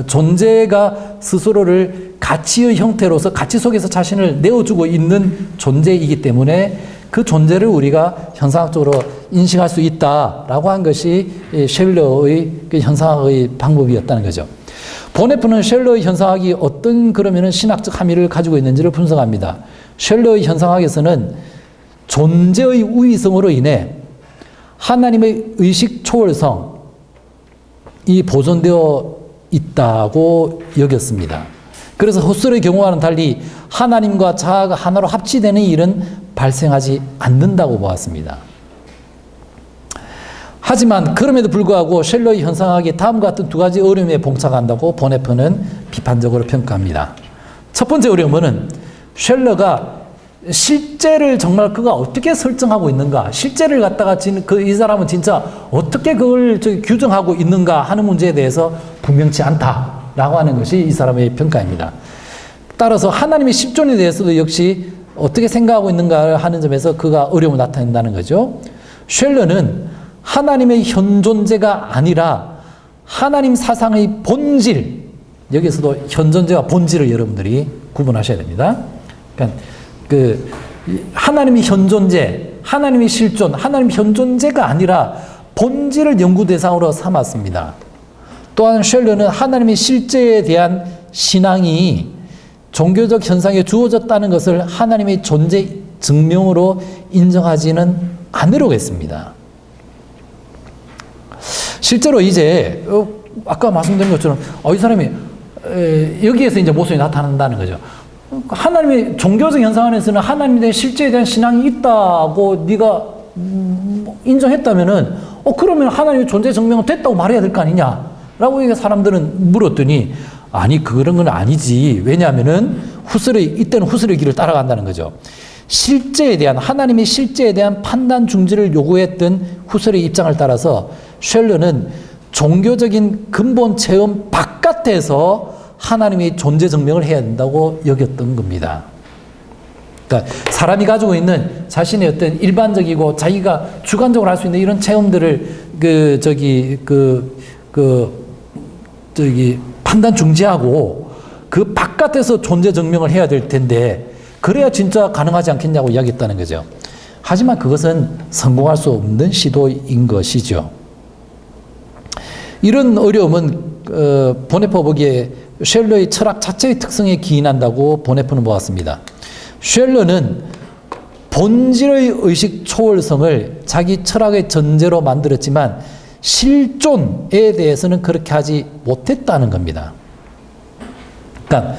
존재가 스스로를 가치의 형태로서 가치 속에서 자신을 내어주고 있는 존재이기 때문에 그 존재를 우리가 현상학적으로 인식할 수 있다라고 한 것이 쉘러의 그 현상학의 방법이었다는 거죠. 보네프는 쉘러의 현상학이 어떤 그러면은 신학적 함의를 가지고 있는지를 분석합니다. 쉘러의 현상학에서는 존재의 우위성으로 인해 하나님의 의식 초월성이 보존되어 있다고 여겼습니다. 그래서 후설의 경우와는 달리 하나님과 자아가 하나로 합치되는 일은 발생하지 않는다고 보았습니다. 하지만 그럼에도 불구하고 쉘러의 현상학이 다음과 같은 두 가지 어려움에 봉착한다고 보네프는 비판적으로 평가합니다. 첫 번째 어려움은 쉘러가 실제를 정말 그가 어떻게 설정하고 있는가, 실제를 갖다가 이 사람은 진짜 어떻게 그걸 규정하고 있는가 하는 문제에 대해서 분명치 않다라고 하는 것이 이 사람의 평가입니다. 따라서 하나님의 십존에 대해서도 역시 어떻게 생각하고 있는가 하는 점에서 그가 어려움을 나타낸다는 거죠. 쉘러는 하나님의 현존재가 아니라 하나님 사상의 본질, 여기서도 현존재와 본질을 여러분들이 구분하셔야 됩니다. 그러니까 하나님의 현존재, 하나님의 실존, 하나님의 현존재가 아니라 본질을 연구 대상으로 삼았습니다. 또한 쉘러는 하나님의 실제에 대한 신앙이 종교적 현상에 주어졌다는 것을 하나님의 존재 증명으로 인정하지는 않으려고 했습니다. 실제로 이제 아까 말씀드린 것처럼 이 사람이 여기에서 이제 모습이 나타난다는 거죠. 하나님의 종교적 현상 안에서는 하나님에 대한 실제에 대한 신앙이 있다고 네가 인정했다면은 그러면 하나님의 존재 증명은 됐다고 말해야 될 거 아니냐라고 사람들은 물었더니 아니 그런 건 아니지. 왜냐하면은 이때는 후설의 길을 따라간다는 거죠. 실제에 대한 하나님의 실제에 대한 판단 중지를 요구했던 후설의 입장을 따라서 쉘러는 종교적인 근본 체험 바깥에서 하나님의 존재 증명을 해야 된다고 여겼던 겁니다. 그러니까 사람이 가지고 있는 자신의 어떤 일반적이고 자기가 주관적으로 할 수 있는 이런 체험들을 판단 중지하고 그 바깥에서 존재 증명을 해야 될 텐데 그래야 진짜 가능하지 않겠냐고 이야기했다는 거죠. 하지만 그것은 성공할 수 없는 시도인 것이죠. 이런 어려움은 보네퍼 보기에 쉘러의 철학 자체의 특성에 기인한다고 보네퍼는 보았습니다. 쉘러는 본질의 의식 초월성을 자기 철학의 전제로 만들었지만 실존에 대해서는 그렇게 하지 못했다는 겁니다. 그러니까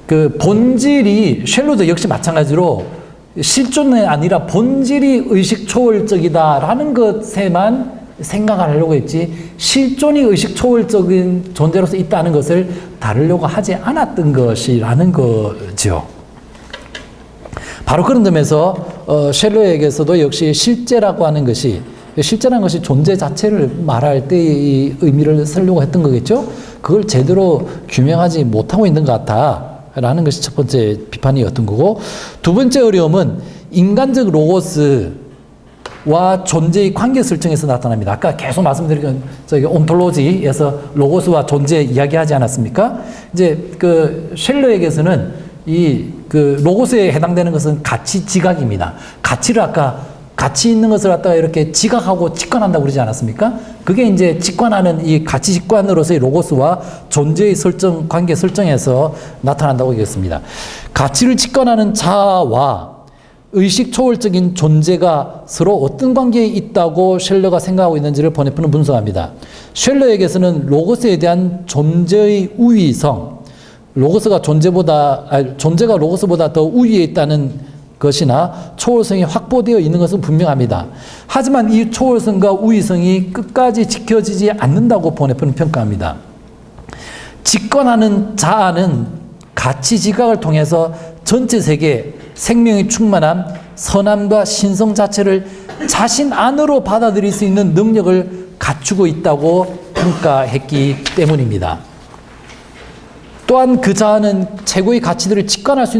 그 본질이 쉘러도 역시 마찬가지로 실존이 아니라 본질이 의식 초월적이다라는 것에만 생각을 하려고 했지 실존이 의식 초월적인 존재로서 있다는 것을 다루려고 하지 않았던 것이라는 거죠. 바로 그런 점에서 쉘러에게서도 역시 실제라고 하는 것이 실제라는 것이 존재 자체를 말할 때의 의미를 쓰려고 했던 거겠죠. 그걸 제대로 규명하지 못하고 있는 것 같다라는 것이 첫 번째 비판이었던 거고, 두 번째 어려움은 인간적 로고스와 존재의 관계 설정에서 나타납니다. 아까 계속 말씀드린 저기 온톨로지에서 로고스와 존재 이야기하지 않았습니까? 이제 그 쉘러에게서는 그 로고스에 해당되는 것은 가치 지각입니다. 가치를 아까 가치 있는 것을 갖다가 이렇게 지각하고 직관한다고 그러지 않았습니까? 그게 이제 직관하는 이 가치 직관으로서의 로고스와 존재의 설정, 관계 설정에서 나타난다고 얘기했습니다. 가치를 직관하는 자아와 의식 초월적인 존재가 서로 어떤 관계에 있다고 쉘러가 생각하고 있는지를 보네퍼는 분석합니다. 쉘러에게서는 로고스에 대한 존재의 우위성, 존재가 로고스보다 더 우위에 있다는 것이나 초월성이 확보되어 있는 것은 분명합니다. 하지만 이 초월성과 우위성이 끝까지 지켜지지 않는다고 보네퍼는 평가합니다. 직관하는 자아는 가치 지각을 통해서 전체 세계, 생명이 충만한 선함과 신성 자체를 자신 안으로 받아들일 수 있는 능력을 갖추고 있다고 평가했기 때문입니다. 또한 그 자아는 최고의 가치들을 직관할 수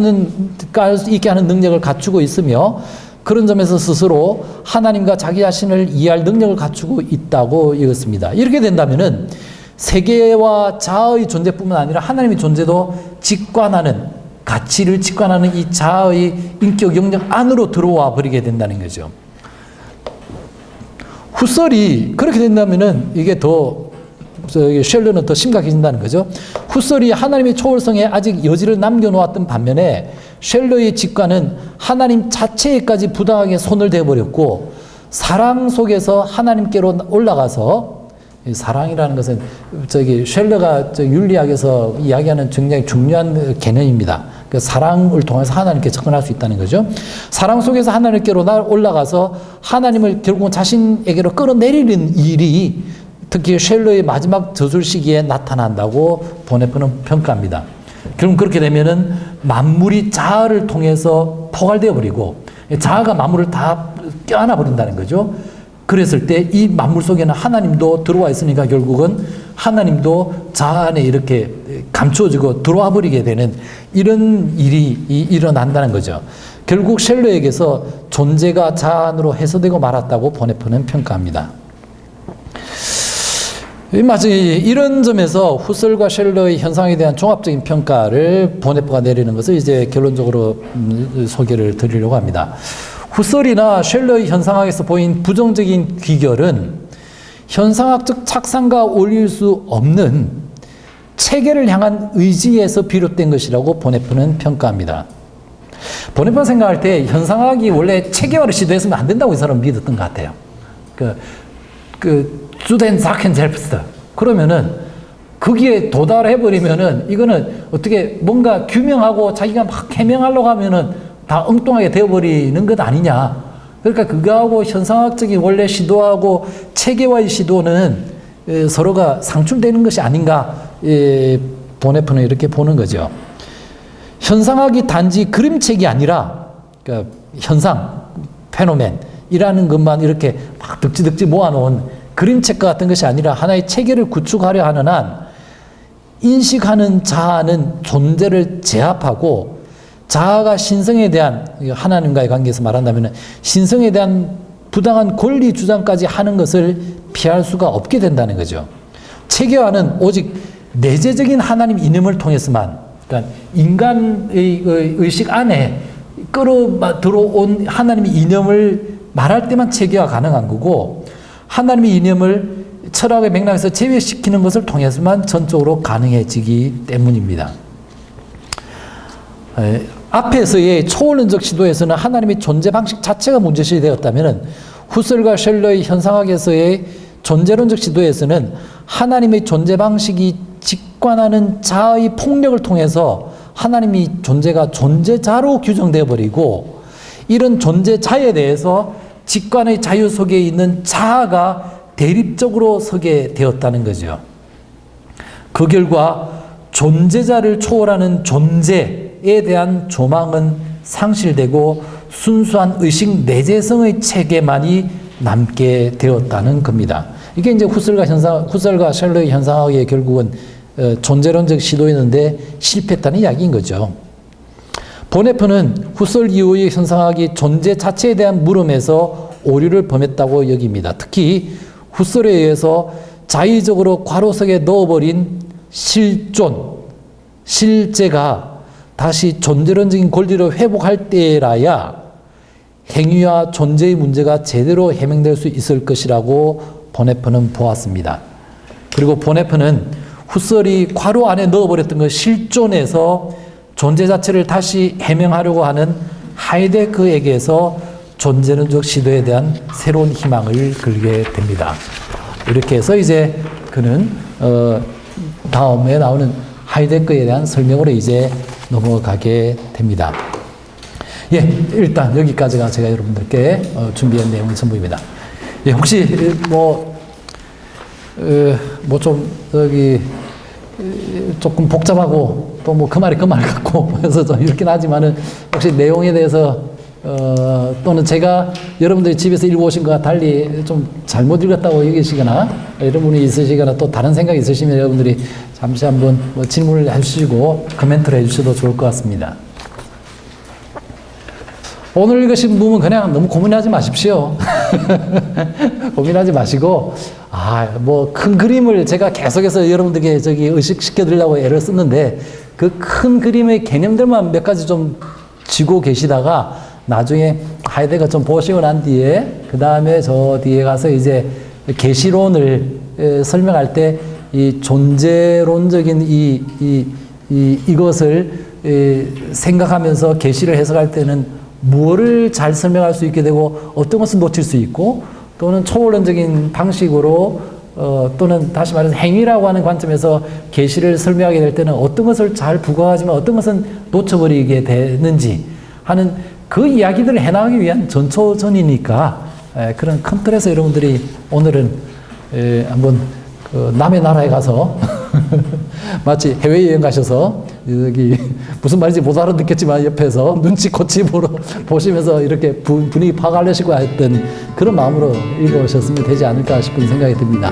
있게 하는 능력을 갖추고 있으며 그런 점에서 스스로 하나님과 자기 자신을 이해할 능력을 갖추고 있다고 읽었습니다. 이렇게 된다면은 세계와 자아의 존재뿐만 아니라 하나님의 존재도 직관하는, 가치를 직관하는 이 자아의 인격 영역 안으로 들어와 버리게 된다는 거죠. 후설이 그렇게 된다면은 이게 쉘러는 더 심각해진다는 거죠. 후설이 하나님의 초월성에 아직 여지를 남겨놓았던 반면에 쉘러의 직관은 하나님 자체에까지 부당하게 손을 대버렸고 사랑 속에서 하나님께로 올라가서, 사랑이라는 것은 쉘러가 윤리학에서 이야기하는 굉장히 중요한 개념입니다. 그 사랑을 통해서 하나님께 접근할 수 있다는 거죠. 사랑 속에서 하나님께로 올라가서 하나님을 결국은 자신에게로 끌어내리는 일이 특히 쉘러의 마지막 저술 시기에 나타난다고 보네퍼는 평가합니다. 결국 그렇게 되면은 만물이 자아를 통해서 포괄되어 버리고 자아가 만물을 다 껴안아 버린다는 거죠. 그랬을 때 이 만물 속에는 하나님도 들어와 있으니까 결국은 하나님도 자아 안에 이렇게 감추어지고 들어와 버리게 되는 이런 일이 일어난다는 거죠. 결국 쉘러에게서 존재가 자아 안으로 해소되고 말았다고 보네퍼는 평가합니다. 이런 점에서 후설과 쉘러의 현상에 대한 종합적인 평가를 보네퍼가 내리는 것을 이제 결론적으로 소개를 드리려고 합니다. 후설이나 쉘러의 현상학에서 보인 부정적인 귀결은 현상학적 착상과 어울릴 수 없는 체계를 향한 의지에서 비롯된 것이라고 보네퍼는 평가합니다. 보네퍼가 생각할 때 현상학이 원래 체계화를 시도했으면 안 된다고 이 사람은 믿었던 것 같아요. 주된 사켄 젤프스트. 그러면은 거기에 도달해버리면은 이거는 어떻게 뭔가 규명하고 자기가 막 해명하려고 하면은 다 엉뚱하게 되어버리는 것 아니냐. 그러니까 그거하고 현상학적인 원래 시도하고 체계화의 시도는 서로가 상충되는 것이 아닌가. 보네퍼는 이렇게 보는 거죠. 현상학이 단지 그림책이 아니라, 그러니까 현상, 페노멘이라는 것만 이렇게 막 득지득지 모아놓은 그림책 같은 것이 아니라 하나의 체계를 구축하려 하는 한 인식하는 자아는 존재를 제압하고 자아가 신성에 대한 하나님과의 관계에서 말한다면 신성에 대한 부당한 권리 주장까지 하는 것을 피할 수가 없게 된다는 거죠. 체계화는 오직 내재적인 하나님 이념을 통해서만, 그러니까 인간의 의식 안에 끌어 들어온 하나님의 이념을 말할 때만 체계화 가능한 거고, 하나님의 이념을 철학의 맥락에서 제외시키는 것을 통해서만 전적으로 가능해지기 때문입니다. 앞에서의 초원론적 시도에서는 하나님의 존재 방식 자체가 문제시 되었다면 후설과 셜러의 현상학에서의 존재론적 시도에서는 하나님의 존재 방식이 직관하는 자의 폭력을 통해서 하나님의 존재가 존재자로 규정되어 버리고, 이런 존재자에 대해서 직관의 자유 속에 있는 자아가 대립적으로 서게 되었다는 거죠. 그 결과 존재자를 초월하는 존재에 대한 조망은 상실되고 순수한 의식 내재성의 체계만이 남게 되었다는 겁니다. 이게 이제 후설과 셜러의 현상학의 결국은 존재론적 시도였는데 실패했다는 이야기인 거죠. 보네프는 후설 이후의 현상학이 존재 자체에 대한 물음에서 오류를 범했다고 여깁니다. 특히 후설에 의해서 자의적으로 괄호석에 넣어버린 실존, 실제가 다시 존재론적인 권리를 회복할 때라야 행위와 존재의 문제가 제대로 해명될 수 있을 것이라고 보네프는 보았습니다. 그리고 보네프는 후설이 괄호 안에 넣어버렸던 그 실존에서 존재 자체를 다시 해명하려고 하는 하이데거에게서 존재론적 시도에 대한 새로운 희망을 걸게 됩니다. 이렇게 해서 이제 그는 다음에 나오는 하이데거에 대한 설명으로 이제 넘어가게 됩니다. 예, 일단 여기까지가 제가 여러분들께 준비한 내용의 전부입니다. 예, 혹시 좀 조금 복잡하고 또 뭐 그 말이 그 말 같고 그래서 좀 이렇긴 하지만은 혹시 내용에 대해서 또는 제가 여러분들이 집에서 읽어오신 것과 달리 좀 잘못 읽었다고 여기시거나 이런 분이 있으시거나 또 다른 생각이 있으시면 여러분들이 잠시 한번 질문을 해주시고 코멘트를 해주셔도 좋을 것 같습니다. 오늘 읽으신 부분 그냥 너무 고민하지 마십시오. 고민하지 마시고, 큰 그림을 제가 계속해서 여러분들에게 의식시켜 드리려고 애를 썼는데, 그 큰 그림의 개념들만 몇 가지 좀 쥐고 계시다가, 나중에 하이데거 좀 보시고 난 뒤에, 그 다음에 저 뒤에 가서 이제 계시론을 설명할 때, 이 존재론적인 이것을 생각하면서 계시를 해석할 때는 무엇을 잘 설명할 수 있게 되고 어떤 것은 놓칠 수 있고 또는 초월론적인 방식으로 또는 다시 말해서 행위라고 하는 관점에서 계시를 설명하게 될 때는 어떤 것을 잘 부각하지만 어떤 것은 놓쳐버리게 되는지 하는 그 이야기들을 해나가기 위한 전초전이니까 그런 큰 틀에서 여러분들이 오늘은 한번 남의 나라에 가서 마치 해외여행 가셔서 여기 무슨 말인지 못 알아듣겠지만 옆에서 눈치코치 보시면서 이렇게 분위기 파악하려시고 했던 그런 마음으로 읽어오셨으면 되지 않을까 싶은 생각이 듭니다.